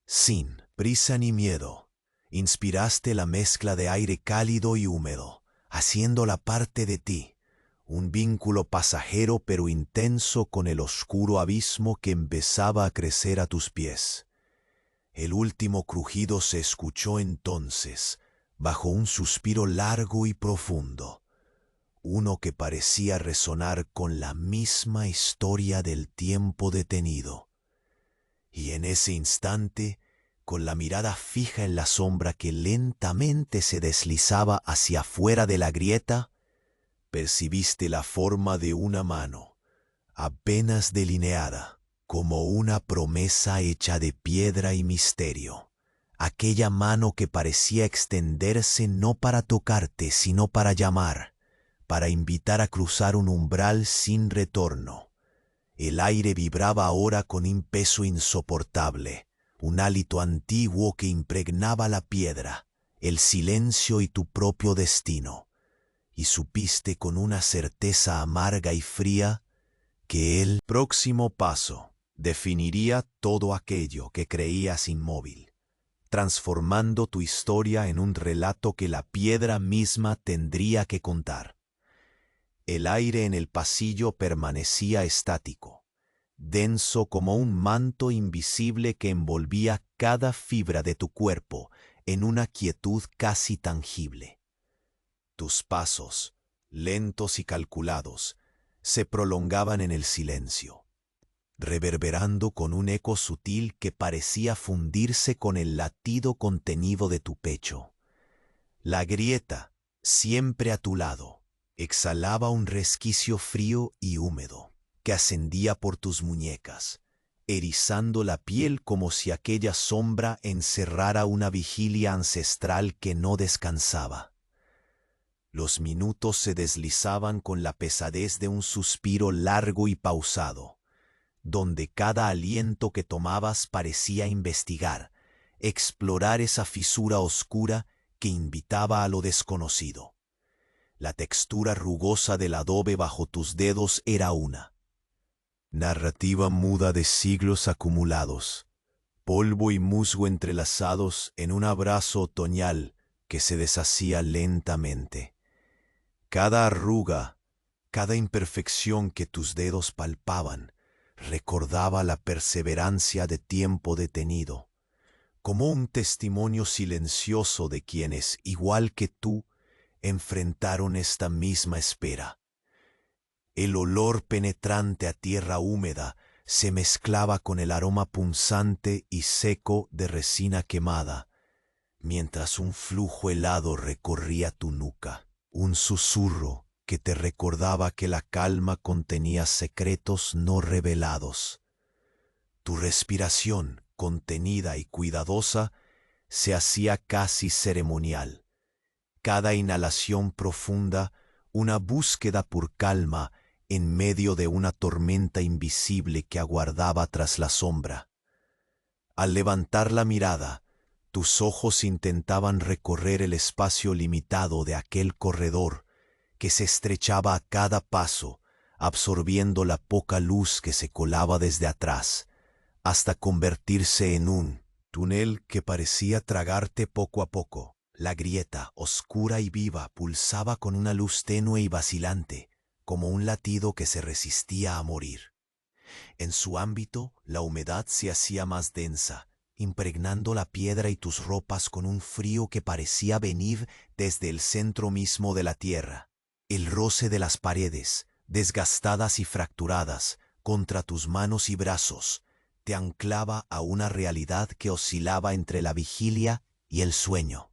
Sin prisa ni miedo, inspiraste la mezcla de aire cálido y húmedo, haciéndola parte de ti, un vínculo pasajero pero intenso con el oscuro abismo que empezaba a crecer a tus pies. El último crujido se escuchó entonces, bajo un suspiro largo y profundo, uno que parecía resonar con la misma historia del tiempo detenido. Y en ese instante, con la mirada fija en la sombra que lentamente se deslizaba hacia afuera de la grieta, percibiste la forma de una mano, apenas delineada, como una promesa hecha de piedra y misterio. Aquella mano que parecía extenderse no para tocarte, sino para llamar, para invitar a cruzar un umbral sin retorno. El aire vibraba ahora con un peso insoportable, un hálito antiguo que impregnaba la piedra, el silencio y tu propio destino, y supiste con una certeza amarga y fría que el próximo paso definiría todo aquello que creías inmóvil, transformando tu historia en un relato que la piedra misma tendría que contar. El aire en el pasillo permanecía estático, denso como un manto invisible que envolvía cada fibra de tu cuerpo en una quietud casi tangible. Tus pasos, lentos y calculados, se prolongaban en el silencio, reverberando con un eco sutil que parecía fundirse con el latido contenido de tu pecho. La grieta, siempre a tu lado, exhalaba un resquicio frío y húmedo que ascendía por tus muñecas, erizando la piel como si aquella sombra encerrara una vigilia ancestral que no descansaba. Los minutos se deslizaban con la pesadez de un suspiro largo y pausado, donde cada aliento que tomabas parecía investigar, explorar esa fisura oscura que invitaba a lo desconocido. La textura rugosa del adobe bajo tus dedos era una narrativa muda de siglos acumulados, polvo y musgo entrelazados en un abrazo otoñal que se deshacía lentamente. Cada arruga, cada imperfección que tus dedos palpaban, recordaba la perseverancia de tiempo detenido, como un testimonio silencioso de quienes, igual que tú, enfrentaron esta misma espera. El olor penetrante a tierra húmeda se mezclaba con el aroma punzante y seco de resina quemada, mientras un flujo helado recorría tu nuca, un susurro que te recordaba que la calma contenía secretos no revelados. Tu respiración, contenida y cuidadosa, se hacía casi ceremonial. Cada inhalación profunda, una búsqueda por calma en medio de una tormenta invisible que aguardaba tras la sombra. Al levantar la mirada, tus ojos intentaban recorrer el espacio limitado de aquel corredor que se estrechaba a cada paso, absorbiendo la poca luz que se colaba desde atrás, hasta convertirse en un túnel que parecía tragarte poco a poco. La grieta, oscura y viva, pulsaba con una luz tenue y vacilante, como un latido que se resistía a morir. En su ámbito, la humedad se hacía más densa, impregnando la piedra y tus ropas con un frío que parecía venir desde el centro mismo de la tierra. El roce de las paredes, desgastadas y fracturadas, contra tus manos y brazos, te anclaba a una realidad que oscilaba entre la vigilia y el sueño.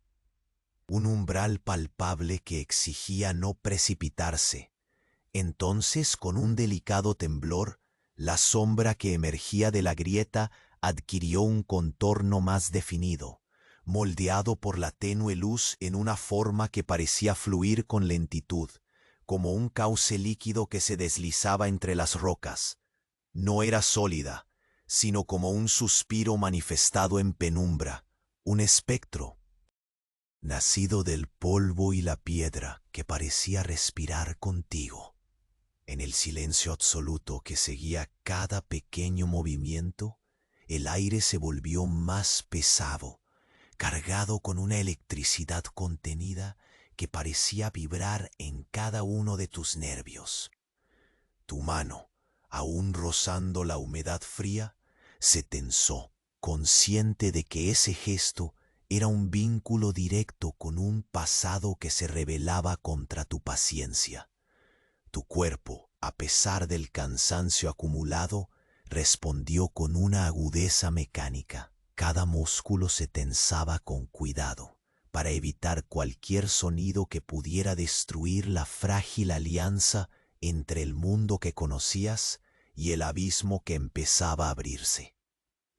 Un umbral palpable que exigía no precipitarse. Entonces, con un delicado temblor, la sombra que emergía de la grieta adquirió un contorno más definido, moldeado por la tenue luz en una forma que parecía fluir con lentitud, como un cauce líquido que se deslizaba entre las rocas. No era sólida, sino como un suspiro manifestado en penumbra, un espectro, nacido del polvo y la piedra que parecía respirar contigo. En el silencio absoluto que seguía cada pequeño movimiento, el aire se volvió más pesado, cargado con una electricidad contenida que parecía vibrar en cada uno de tus nervios. Tu mano, aún rozando la humedad fría, se tensó, consciente de que ese gesto era un vínculo directo con un pasado que se rebelaba contra tu paciencia. Tu cuerpo, a pesar del cansancio acumulado, respondió con una agudeza mecánica. Cada músculo se tensaba con cuidado para evitar cualquier sonido que pudiera destruir la frágil alianza entre el mundo que conocías y el abismo que empezaba a abrirse.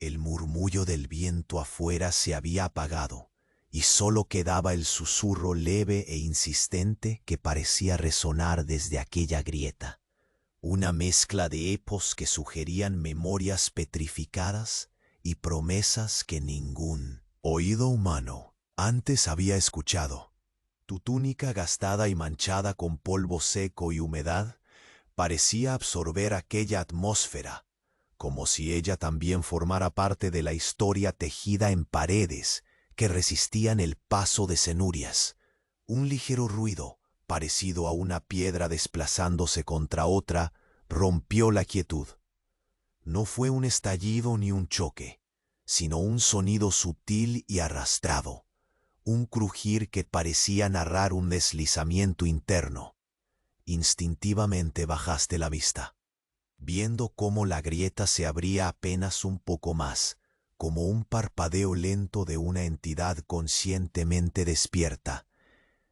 El murmullo del viento afuera se había apagado y solo quedaba el susurro leve e insistente que parecía resonar desde aquella grieta. Una mezcla de ecos que sugerían memorias petrificadas y promesas que ningún oído humano antes había escuchado. Tu túnica gastada y manchada con polvo seco y humedad parecía absorber aquella atmósfera, como si ella también formara parte de la historia tejida en paredes que resistían el paso de cenurias. Un ligero ruido, parecido a una piedra desplazándose contra otra, rompió la quietud. No fue un estallido ni un choque, sino un sonido sutil y arrastrado, un crujir que parecía narrar un deslizamiento interno. Instintivamente bajaste la vista, viendo cómo la grieta se abría apenas un poco más, como un parpadeo lento de una entidad conscientemente despierta.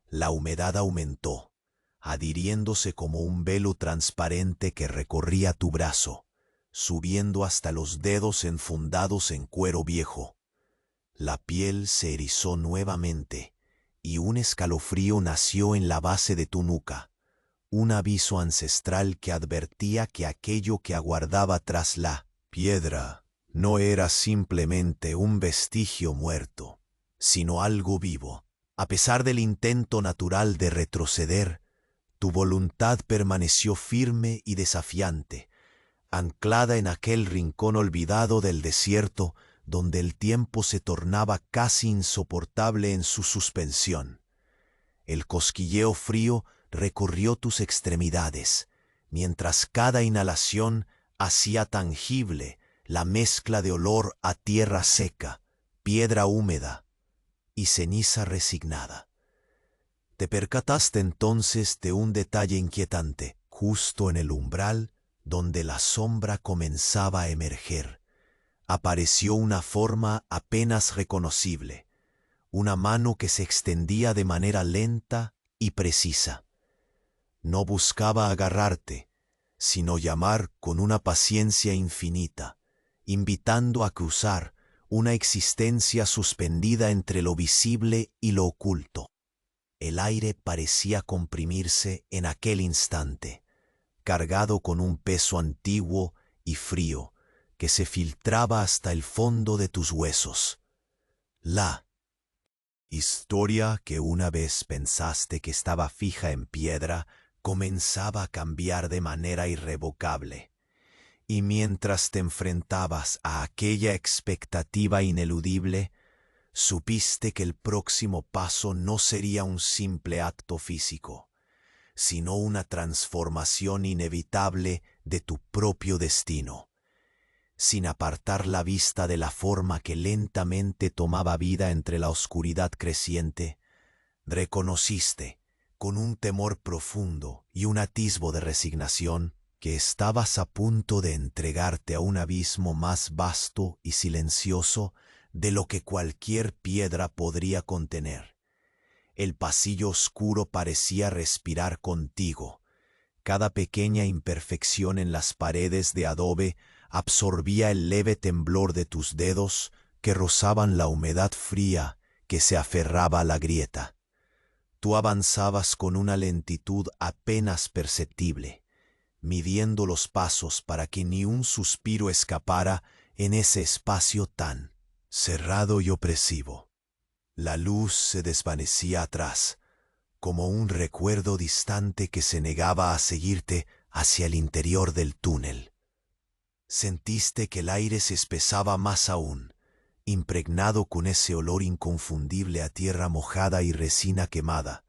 La humedad aumentó, adhiriéndose como un velo transparente que recorría tu brazo, subiendo hasta los dedos enfundados en cuero viejo. La piel se erizó nuevamente, y un escalofrío nació en la base de tu nuca, un aviso ancestral que advertía que aquello que aguardaba tras la piedra no era simplemente un vestigio muerto, sino algo vivo. A pesar del intento natural de retroceder, tu voluntad permaneció firme y desafiante, anclada en aquel rincón olvidado del desierto donde el tiempo se tornaba casi insoportable en su suspensión. El cosquilleo frío recorrió tus extremidades, mientras cada inhalación hacía tangible la mezcla de olor a tierra seca, piedra húmeda y ceniza resignada. Te percataste entonces de un detalle inquietante. Justo en el umbral, donde la sombra comenzaba a emerger, apareció una forma apenas reconocible, una mano que se extendía de manera lenta y precisa. No buscaba agarrarte, sino llamar con una paciencia infinita, invitando a cruzar una existencia suspendida entre lo visible y lo oculto. El aire parecía comprimirse en aquel instante, cargado con un peso antiguo y frío que se filtraba hasta el fondo de tus huesos. La historia que una vez pensaste que estaba fija en piedra comenzaba a cambiar de manera irrevocable. Y mientras te enfrentabas a aquella expectativa ineludible, supiste que el próximo paso no sería un simple acto físico, sino una transformación inevitable de tu propio destino. Sin apartar la vista de la forma que lentamente tomaba vida entre la oscuridad creciente, reconociste, con un temor profundo y un atisbo de resignación, que estabas a punto de entregarte a un abismo más vasto y silencioso de lo que cualquier piedra podría contener. El pasillo oscuro parecía respirar contigo. Cada pequeña imperfección en las paredes de adobe absorbía el leve temblor de tus dedos que rozaban la humedad fría que se aferraba a la grieta. Tú avanzabas con una lentitud apenas perceptible, midiendo los pasos para que ni un suspiro escapara en ese espacio tan cerrado y opresivo. La luz se desvanecía atrás, como un recuerdo distante que se negaba a seguirte hacia el interior del túnel. Sentiste que el aire se espesaba más aún, impregnado con ese olor inconfundible a tierra mojada y resina quemada,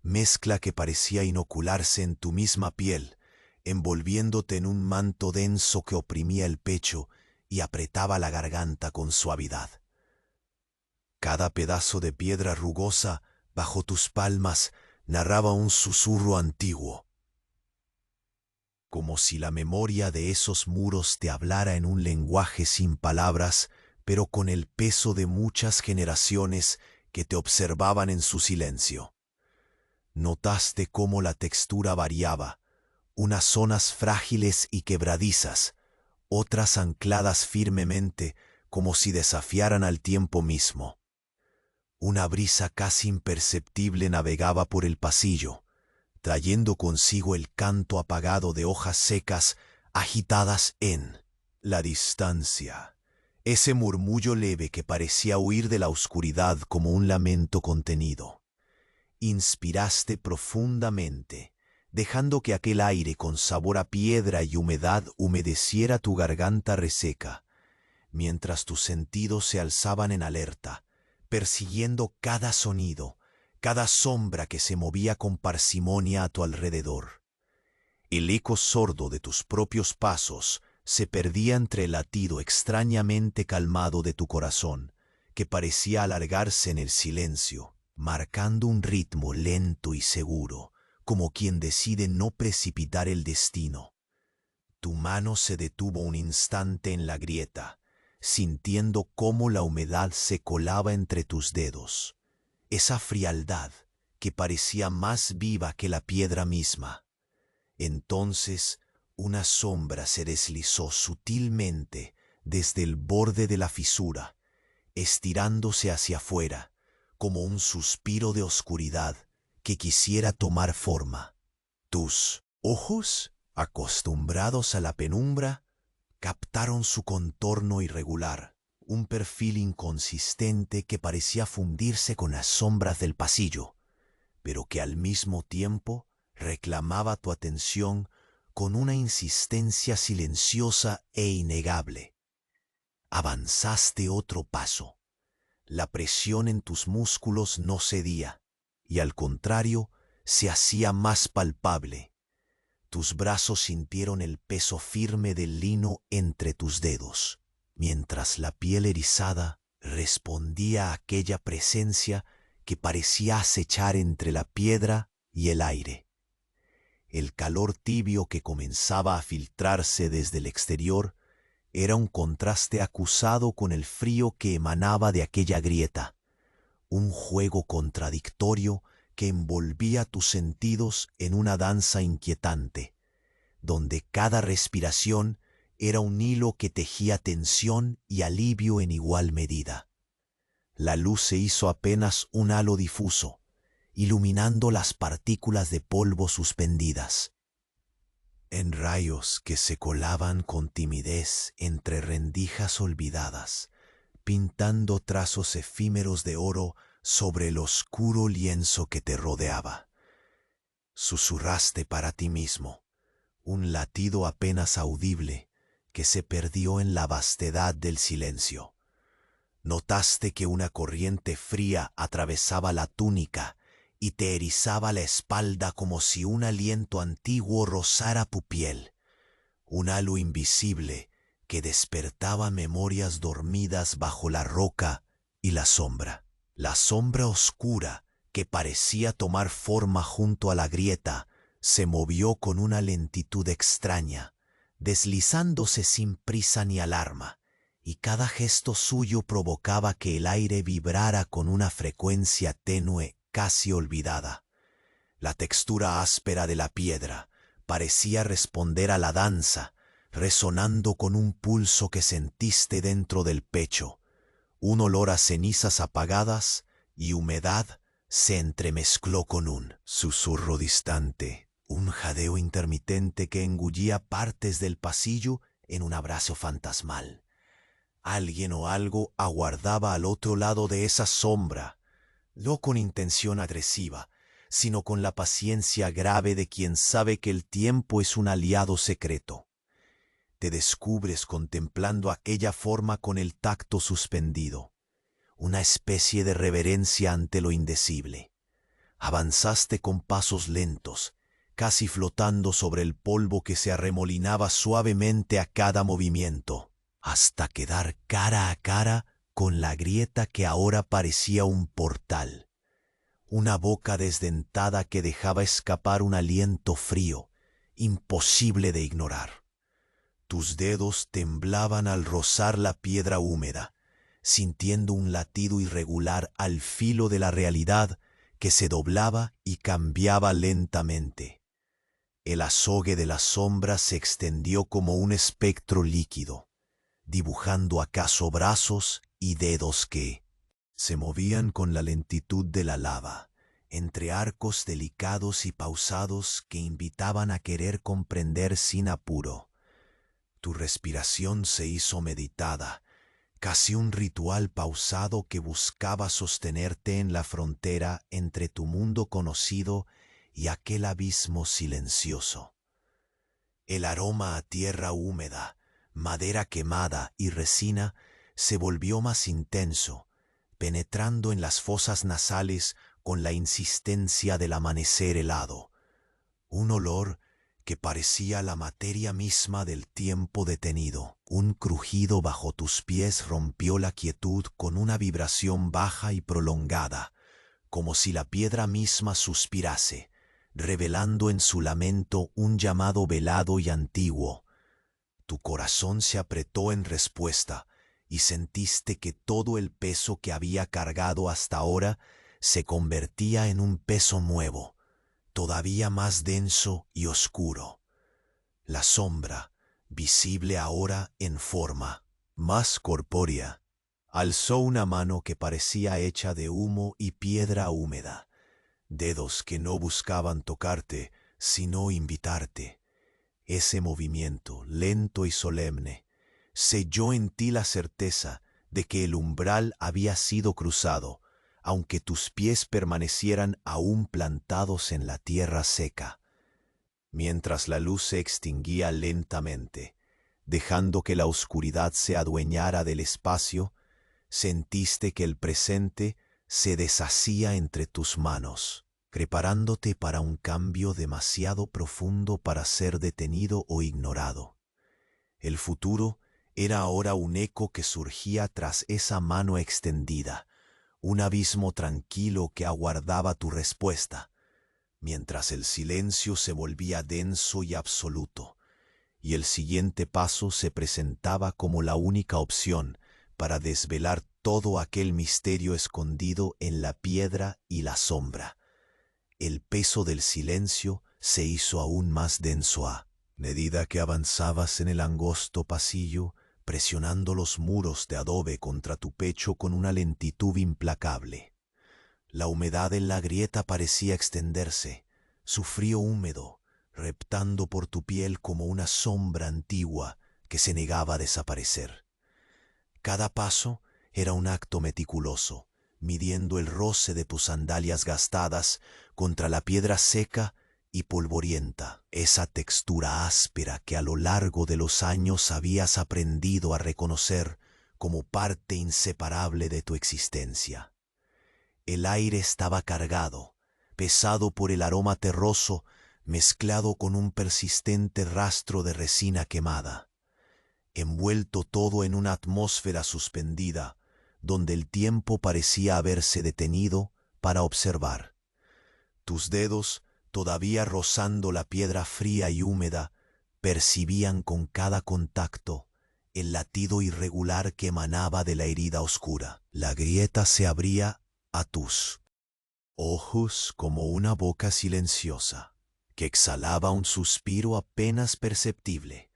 mezcla que parecía inocularse en tu misma piel, envolviéndote en un manto denso que oprimía el pecho y apretaba la garganta con suavidad. Cada pedazo de piedra rugosa bajo tus palmas narraba un susurro antiguo, como si la memoria de esos muros te hablara en un lenguaje sin palabras, pero con el peso de muchas generaciones que te observaban en su silencio. Notaste cómo la textura variaba, unas zonas frágiles y quebradizas, otras ancladas firmemente como si desafiaran al tiempo mismo. Una brisa casi imperceptible navegaba por el pasillo, trayendo consigo el canto apagado de hojas secas agitadas en la distancia. ese murmullo leve que parecía huir de la oscuridad como un lamento contenido. Inspiraste profundamente, dejando que aquel aire con sabor a piedra y humedad humedeciera tu garganta reseca, mientras tus sentidos se alzaban en alerta, persiguiendo cada sonido, cada sombra que se movía con parsimonia a tu alrededor. El eco sordo de tus propios pasos se perdía entre el latido extrañamente calmado de tu corazón, que parecía alargarse en el silencio, marcando un ritmo lento y seguro, como quien decide no precipitar el destino. Tu mano se detuvo un instante en la grieta, sintiendo cómo la humedad se colaba entre tus dedos, esa frialdad que parecía más viva que la piedra misma. Entonces una sombra se deslizó sutilmente desde el borde de la fisura, estirándose hacia afuera, como un suspiro de oscuridad que quisiera tomar forma. Tus ojos, acostumbrados a la penumbra, captaron su contorno irregular, un perfil inconsistente que parecía fundirse con las sombras del pasillo, pero que al mismo tiempo reclamaba tu atención con una insistencia silenciosa e innegable. Avanzaste otro paso. La presión en tus músculos no cedía, y al contrario, se hacía más palpable. Tus brazos sintieron el peso firme del lino entre tus dedos, mientras la piel erizada respondía a aquella presencia que parecía acechar entre la piedra y el aire. El calor tibio que comenzaba a filtrarse desde el exterior era un contraste acusado con el frío que emanaba de aquella grieta, un juego contradictorio que envolvía tus sentidos en una danza inquietante, donde cada respiración era un hilo que tejía tensión y alivio en igual medida. La luz se hizo apenas un halo difuso, iluminando las partículas de polvo suspendidas. En rayos que se colaban con timidez entre rendijas olvidadas, pintando trazos efímeros de oro sobre el oscuro lienzo que te rodeaba. Susurraste para ti mismo, un latido apenas audible que se perdió en la vastedad del silencio. Notaste que una corriente fría atravesaba la túnica y te erizaba la espalda como si un aliento antiguo rozara tu piel, un halo invisible que despertaba memorias dormidas bajo la roca y la sombra oscura que parecía tomar forma junto a la grieta se movió con una lentitud extraña, deslizándose sin prisa ni alarma, y cada gesto suyo provocaba que el aire vibrara con una frecuencia tenue casi olvidada. La textura áspera de la piedra parecía responder a la danza, resonando con un pulso que sentiste dentro del pecho. Un olor a cenizas apagadas y humedad se entremezcló con un susurro distante, un jadeo intermitente que engullía partes del pasillo en un abrazo fantasmal. Alguien o algo aguardaba al otro lado de esa sombra, no con intención agresiva, sino con la paciencia grave de quien sabe que el tiempo es un aliado secreto. Te descubres contemplando aquella forma con el tacto suspendido, una especie de reverencia ante lo indecible. Avanzaste con pasos lentos, casi flotando sobre el polvo que se arremolinaba suavemente a cada movimiento, hasta quedar cara a cara con la grieta que ahora parecía un portal, una boca desdentada que dejaba escapar un aliento frío, imposible de ignorar. Tus dedos temblaban al rozar la piedra húmeda, sintiendo un latido irregular al filo de la realidad que se doblaba y cambiaba lentamente. El azogue de la sombra se extendió como un espectro líquido, dibujando acaso brazos y dedos que se movían con la lentitud de la lava, entre arcos delicados y pausados que invitaban a querer comprender sin apuro. Tu respiración se hizo meditada, casi un ritual pausado que buscaba sostenerte en la frontera entre tu mundo conocido y aquel abismo silencioso. El aroma a tierra húmeda, madera quemada y resina se volvió más intenso, penetrando en las fosas nasales con la insistencia del amanecer helado. Un olor que parecía la materia misma del tiempo detenido. Un crujido bajo tus pies rompió la quietud con una vibración baja y prolongada, como si la piedra misma suspirase, revelando en su lamento un llamado velado y antiguo. Tu corazón se apretó en respuesta y sentiste que todo el peso que había cargado hasta ahora se convertía en un peso nuevo, todavía más denso y oscuro. La sombra, visible ahora en forma más corpórea, alzó una mano que parecía hecha de humo y piedra húmeda, dedos que no buscaban tocarte, sino invitarte. Ese movimiento, lento y solemne, selló en ti la certeza de que el umbral había sido cruzado, aunque tus pies permanecieran aún plantados en la tierra seca. Mientras la luz se extinguía lentamente, dejando que la oscuridad se adueñara del espacio, sentiste que el presente se deshacía entre tus manos, preparándote para un cambio demasiado profundo para ser detenido o ignorado. El futuro era ahora un eco que surgía tras esa mano extendida, un abismo tranquilo que aguardaba tu respuesta, mientras el silencio se volvía denso y absoluto, y el siguiente paso se presentaba como la única opción para desvelar todo aquel misterio escondido en la piedra y la sombra. El peso del silencio se hizo aún más denso a medida que avanzabas en el angosto pasillo, presionando los muros de adobe contra tu pecho con una lentitud implacable. La humedad en la grieta parecía extenderse, su frío húmedo, reptando por tu piel como una sombra antigua que se negaba a desaparecer. Cada paso era un acto meticuloso, midiendo el roce de tus sandalias gastadas contra la piedra seca y polvorienta, esa textura áspera que a lo largo de los años habías aprendido a reconocer como parte inseparable de tu existencia. El aire estaba cargado, pesado por el aroma terroso, mezclado con un persistente rastro de resina quemada, envuelto todo en una atmósfera suspendida, donde el tiempo parecía haberse detenido para observar. Tus dedos, todavía rozando la piedra fría y húmeda, percibían con cada contacto el latido irregular que emanaba de la herida oscura. La grieta se abría a tus ojos como una boca silenciosa, que exhalaba un suspiro apenas perceptible,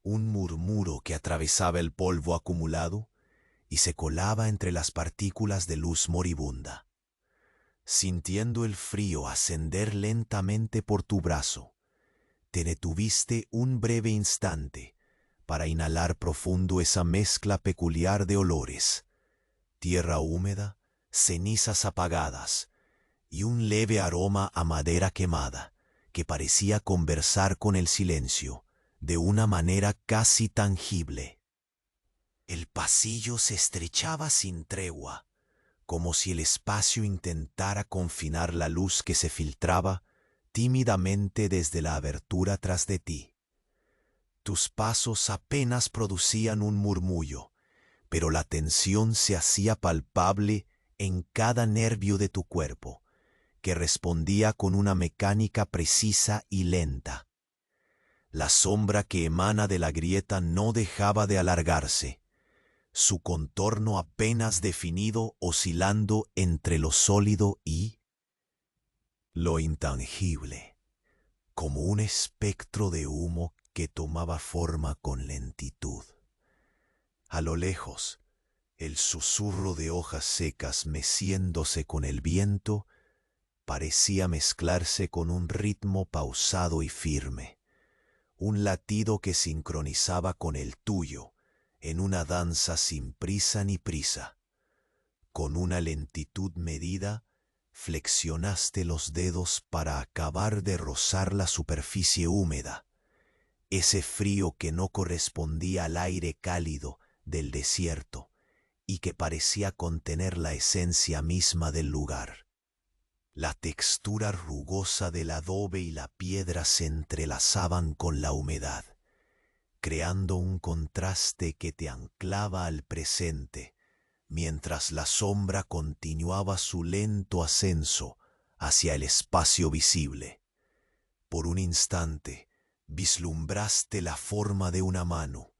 un murmuro que atravesaba el polvo acumulado y se colaba entre las partículas de luz moribunda. Sintiendo el frío ascender lentamente por tu brazo, te detuviste un breve instante para inhalar profundo esa mezcla peculiar de olores: tierra húmeda, cenizas apagadas y un leve aroma a madera quemada que parecía conversar con el silencio de una manera casi tangible. El pasillo se estrechaba sin tregua, como si el espacio intentara confinar la luz que se filtraba tímidamente desde la abertura tras de ti. Tus pasos apenas producían un murmullo, pero la tensión se hacía palpable en cada nervio de tu cuerpo, que respondía con una mecánica precisa y lenta. La sombra que emana de la grieta no dejaba de alargarse, su contorno apenas definido oscilando entre lo sólido y lo intangible, como un espectro de humo que tomaba forma con lentitud. A lo lejos, el susurro de hojas secas meciéndose con el viento parecía mezclarse con un ritmo pausado y firme, un latido que sincronizaba con el tuyo en una danza sin prisa ni prisa. Con una lentitud medida, flexionaste los dedos para acabar de rozar la superficie húmeda, ese frío que no correspondía al aire cálido del desierto y que parecía contener la esencia misma del lugar. La textura rugosa del adobe y la piedra se entrelazaban con la humedad, creando un contraste que te anclaba al presente, mientras la sombra continuaba su lento ascenso hacia el espacio visible. Por un instante, vislumbraste la forma de una mano,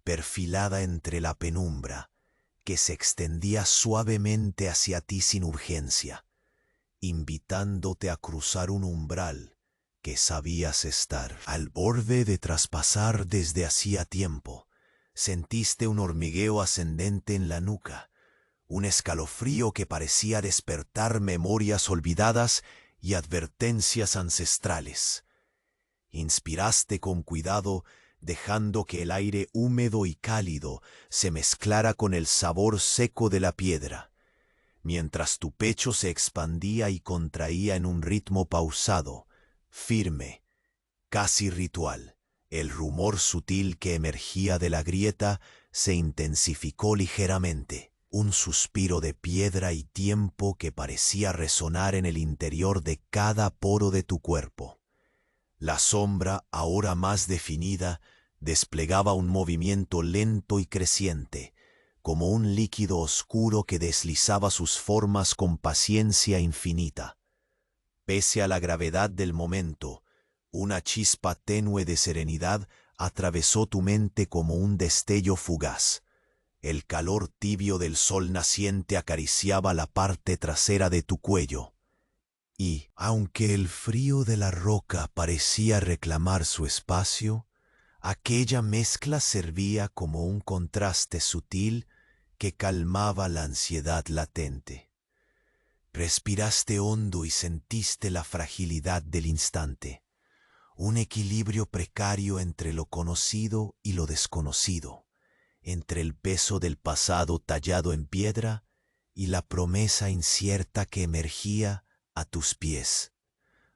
perfilada entre la penumbra, que se extendía suavemente hacia ti sin urgencia, invitándote a cruzar un umbral que sabías estar al borde de traspasar desde hacía tiempo. Sentiste un hormigueo ascendente en la nuca, un escalofrío que parecía despertar memorias olvidadas y advertencias ancestrales. Inspiraste con cuidado, dejando que el aire húmedo y cálido se mezclara con el sabor seco de la piedra, mientras tu pecho se expandía y contraía en un ritmo pausado, firme, casi ritual. El rumor sutil que emergía de la grieta se intensificó ligeramente, un suspiro de piedra y tiempo que parecía resonar en el interior de cada poro de tu cuerpo. La sombra, ahora más definida, desplegaba un movimiento lento y creciente, como un líquido oscuro que deslizaba sus formas con paciencia infinita. Pese a la gravedad del momento, una chispa tenue de serenidad atravesó tu mente como un destello fugaz. El calor tibio del sol naciente acariciaba la parte trasera de tu cuello. Y, aunque el frío de la roca parecía reclamar su espacio, aquella mezcla servía como un contraste sutil que calmaba la ansiedad latente. Respiraste hondo y sentiste la fragilidad del instante, un equilibrio precario entre lo conocido y lo desconocido, entre el peso del pasado tallado en piedra y la promesa incierta que emergía a tus pies.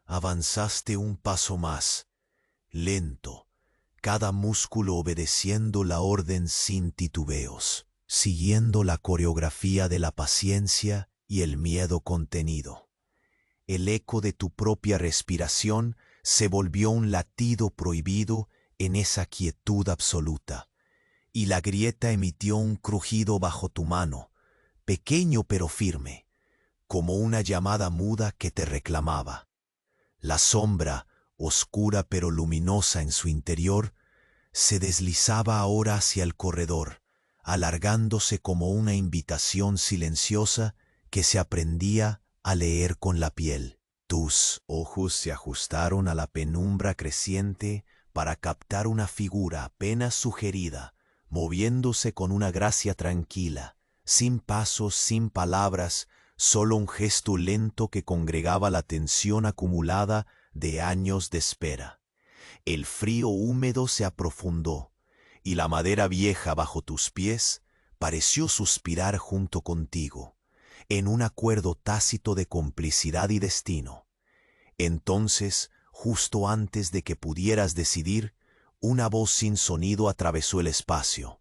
Avanzaste un paso más, lento, cada músculo obedeciendo la orden sin titubeos, siguiendo la coreografía de la paciencia y el miedo contenido. El eco de tu propia respiración se volvió un latido prohibido en esa quietud absoluta, y la grieta emitió un crujido bajo tu mano, pequeño pero firme, como una llamada muda que te reclamaba. La sombra, oscura pero luminosa en su interior, se deslizaba ahora hacia el corredor, alargándose como una invitación silenciosa que se aprendía a leer con la piel. Tus ojos se ajustaron a la penumbra creciente para captar una figura apenas sugerida, moviéndose con una gracia tranquila, sin pasos, sin palabras, solo un gesto lento que congregaba la tensión acumulada de años de espera. El frío húmedo se aprofundó, y la madera vieja bajo tus pies pareció suspirar junto contigo, en un acuerdo tácito de complicidad y destino. Entonces, justo antes de que pudieras decidir, una voz sin sonido atravesó el espacio,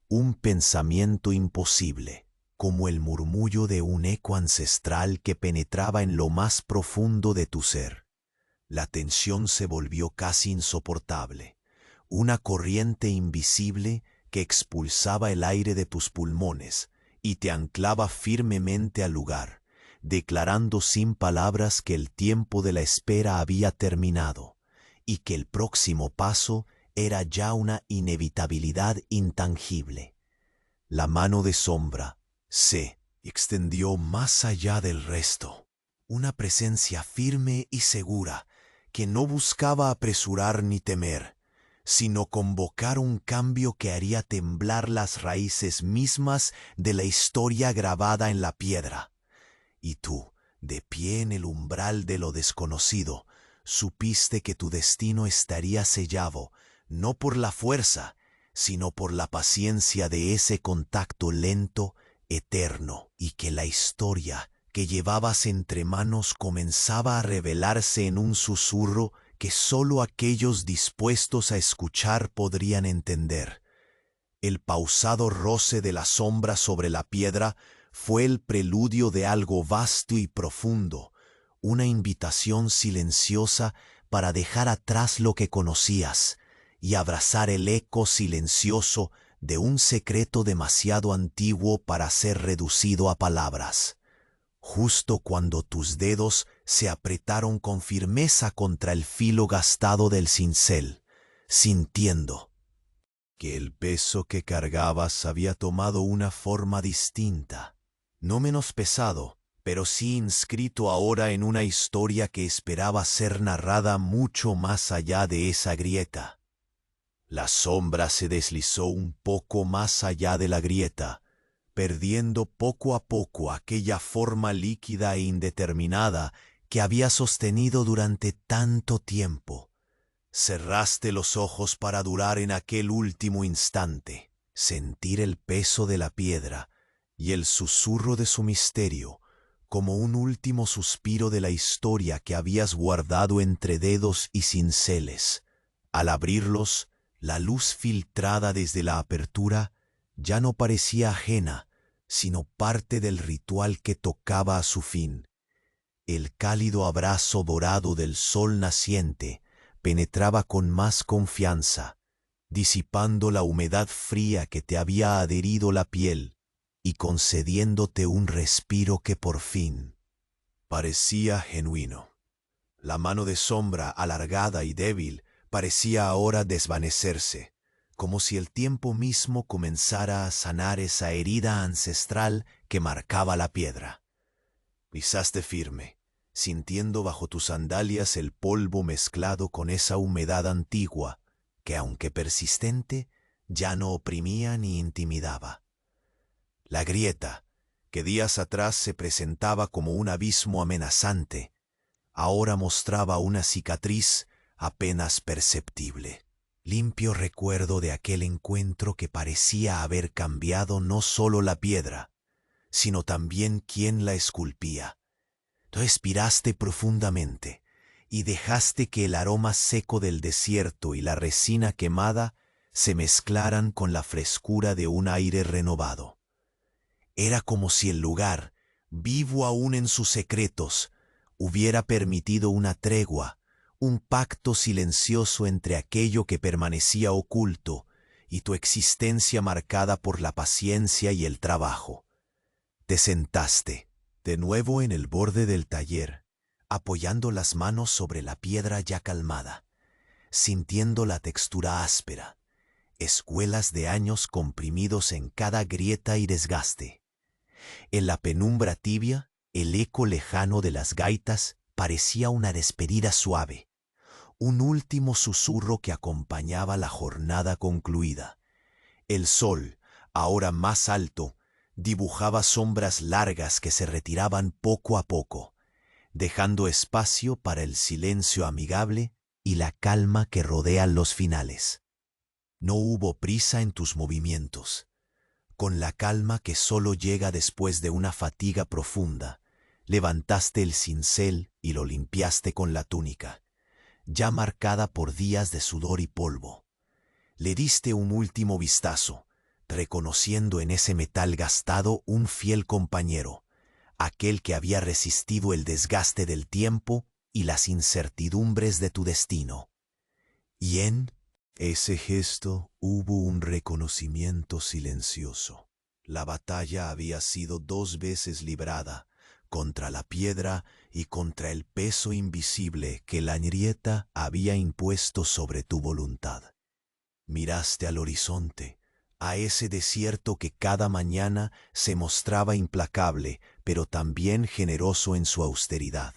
un pensamiento imposible, como el murmullo de un eco ancestral que penetraba en lo más profundo de tu ser. La tensión se volvió casi insoportable, una corriente invisible que expulsaba el aire de tus pulmones y te anclaba firmemente al lugar, declarando sin palabras que el tiempo de la espera había terminado y que el próximo paso era ya una inevitabilidad intangible. La mano de sombra se extendió más allá del resto, una presencia firme y segura que no buscaba apresurar ni temer, sino convocar un cambio que haría temblar las raíces mismas de la historia grabada en la piedra. Y tú, de pie en el umbral de lo desconocido, supiste que tu destino estaría sellado, no por la fuerza, sino por la paciencia de ese contacto lento, eterno, y que la historia que llevabas entre manos comenzaba a revelarse en un susurro que sólo aquellos dispuestos a escuchar podrían entender. El pausado roce de la sombra sobre la piedra fue el preludio de algo vasto y profundo, una invitación silenciosa para dejar atrás lo que conocías y abrazar el eco silencioso de un secreto demasiado antiguo para ser reducido a palabras. Justo cuando tus dedos se apretaron con firmeza contra el filo gastado del cincel, sintiendo que el peso que cargabas había tomado una forma distinta, no menos pesado, pero sí inscrito ahora en una historia que esperaba ser narrada mucho más allá de esa grieta. La sombra se deslizó un poco más allá de la grieta, perdiendo poco a poco aquella forma líquida e indeterminada que había sostenido durante tanto tiempo. Cerraste los ojos para durar en aquel último instante, sentir el peso de la piedra y el susurro de su misterio, como un último suspiro de la historia que habías guardado entre dedos y cinceles. Al abrirlos, la luz filtrada desde la apertura ya no parecía ajena, sino parte del ritual que tocaba a su fin. El cálido abrazo dorado del sol naciente penetraba con más confianza, disipando la humedad fría que te había adherido la piel y concediéndote un respiro que por fin parecía genuino. La mano de sombra, alargada y débil, parecía ahora desvanecerse, como si el tiempo mismo comenzara a sanar esa herida ancestral que marcaba la piedra. Pisaste firme, sintiendo bajo tus sandalias el polvo mezclado con esa humedad antigua que, aunque persistente, ya no oprimía ni intimidaba. La grieta, que días atrás se presentaba como un abismo amenazante, ahora mostraba una cicatriz apenas perceptible. Limpio recuerdo de aquel encuentro que parecía haber cambiado no solo la piedra, sino también quien la esculpía. Respiraste profundamente y dejaste que el aroma seco del desierto y la resina quemada se mezclaran con la frescura de un aire renovado. Era como si el lugar, vivo aún en sus secretos, hubiera permitido una tregua, un pacto silencioso entre aquello que permanecía oculto y tu existencia marcada por la paciencia y el trabajo. Te sentaste, de nuevo en el borde del taller, apoyando las manos sobre la piedra ya calmada, sintiendo la textura áspera, escuelas de años comprimidos en cada grieta y desgaste. En la penumbra tibia, el eco lejano de las gaitas parecía una despedida suave, un último susurro que acompañaba la jornada concluida. El sol, ahora más alto, dibujaba sombras largas que se retiraban poco a poco, dejando espacio para el silencio amigable y la calma que rodean los finales. No hubo prisa en tus movimientos. Con la calma que solo llega después de una fatiga profunda, levantaste el cincel y lo limpiaste con la túnica, ya marcada por días de sudor y polvo. Le diste un último vistazo, reconociendo en ese metal gastado un fiel compañero, aquel que había resistido el desgaste del tiempo y las incertidumbres de tu destino. Y en ese gesto hubo un reconocimiento silencioso. La batalla había sido 2 veces librada, contra la piedra y contra el peso invisible que la grieta había impuesto sobre tu voluntad. Miraste al horizonte, a ese desierto que cada mañana se mostraba implacable, pero también generoso en su austeridad.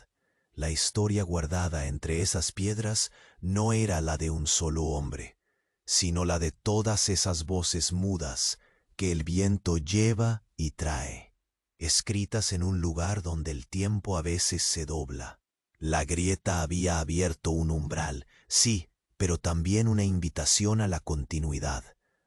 La historia guardada entre esas piedras no era la de un solo hombre, sino la de todas esas voces mudas que el viento lleva y trae, escritas en un lugar donde el tiempo a veces se dobla. La grieta había abierto un umbral, sí, pero también una invitación a la continuidad,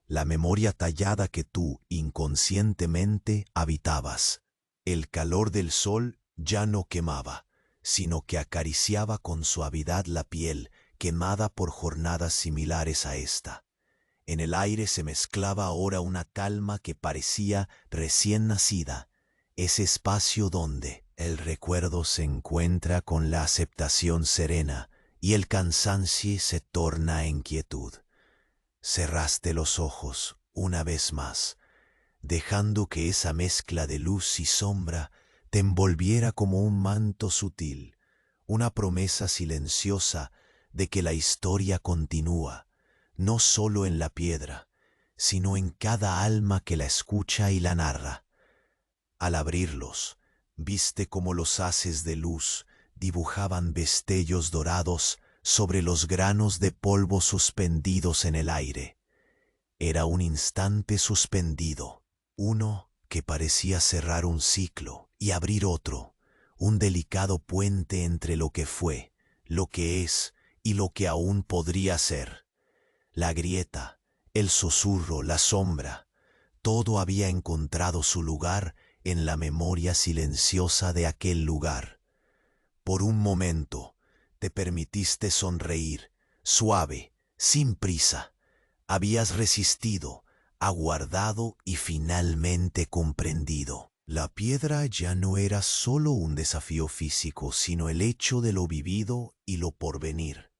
la memoria tallada que tú inconscientemente habitabas. El calor del sol ya no quemaba, sino que acariciaba con suavidad la piel quemada por jornadas similares a esta. En el aire se mezclaba ahora una calma que parecía recién nacida, ese espacio donde el recuerdo se encuentra con la aceptación serena y el cansancio se torna en quietud. Cerraste los ojos una vez más, dejando que esa mezcla de luz y sombra te envolviera como un manto sutil, una promesa silenciosa de que la historia continúa, no solo en la piedra, sino en cada alma que la escucha y la narra. Al abrirlos, viste cómo los haces de luz dibujaban destellos dorados sobre los granos de polvo suspendidos en el aire. Era un instante suspendido, uno que parecía cerrar un ciclo y abrir otro, un delicado puente entre lo que fue, lo que es y lo que aún podría ser. La grieta, el susurro, la sombra, todo había encontrado su lugar en la memoria silenciosa de aquel lugar. Por un momento te permitiste sonreír, suave, sin prisa. Habías resistido, aguardado y finalmente comprendido. La piedra ya no era solo un desafío físico, sino el hecho de lo vivido y lo porvenir.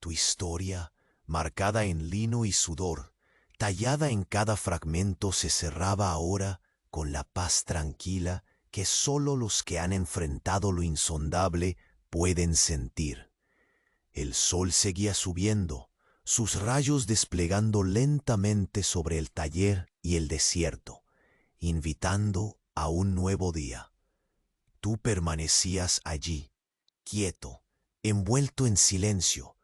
Tu historia, marcada en lino y sudor, tallada en cada fragmento, se cerraba ahora con la paz tranquila que solo los que han enfrentado lo insondable pueden sentir. El sol seguía subiendo, sus rayos desplegando lentamente sobre el taller y el desierto, invitando a un nuevo día. Tú permanecías allí, quieto, envuelto en silencio,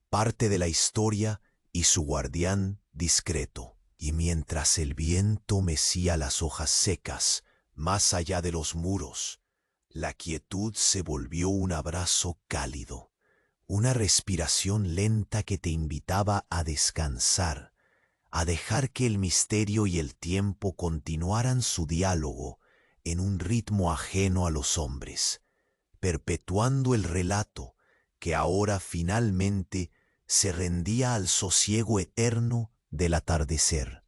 parte de la historia y su guardián discreto. Y mientras el viento mecía las hojas secas, más allá de los muros, la quietud se volvió un abrazo cálido, una respiración lenta que te invitaba a descansar, a dejar que el misterio y el tiempo continuaran su diálogo en un ritmo ajeno a los hombres, perpetuando el relato que ahora finalmente se rendía al sosiego eterno del atardecer.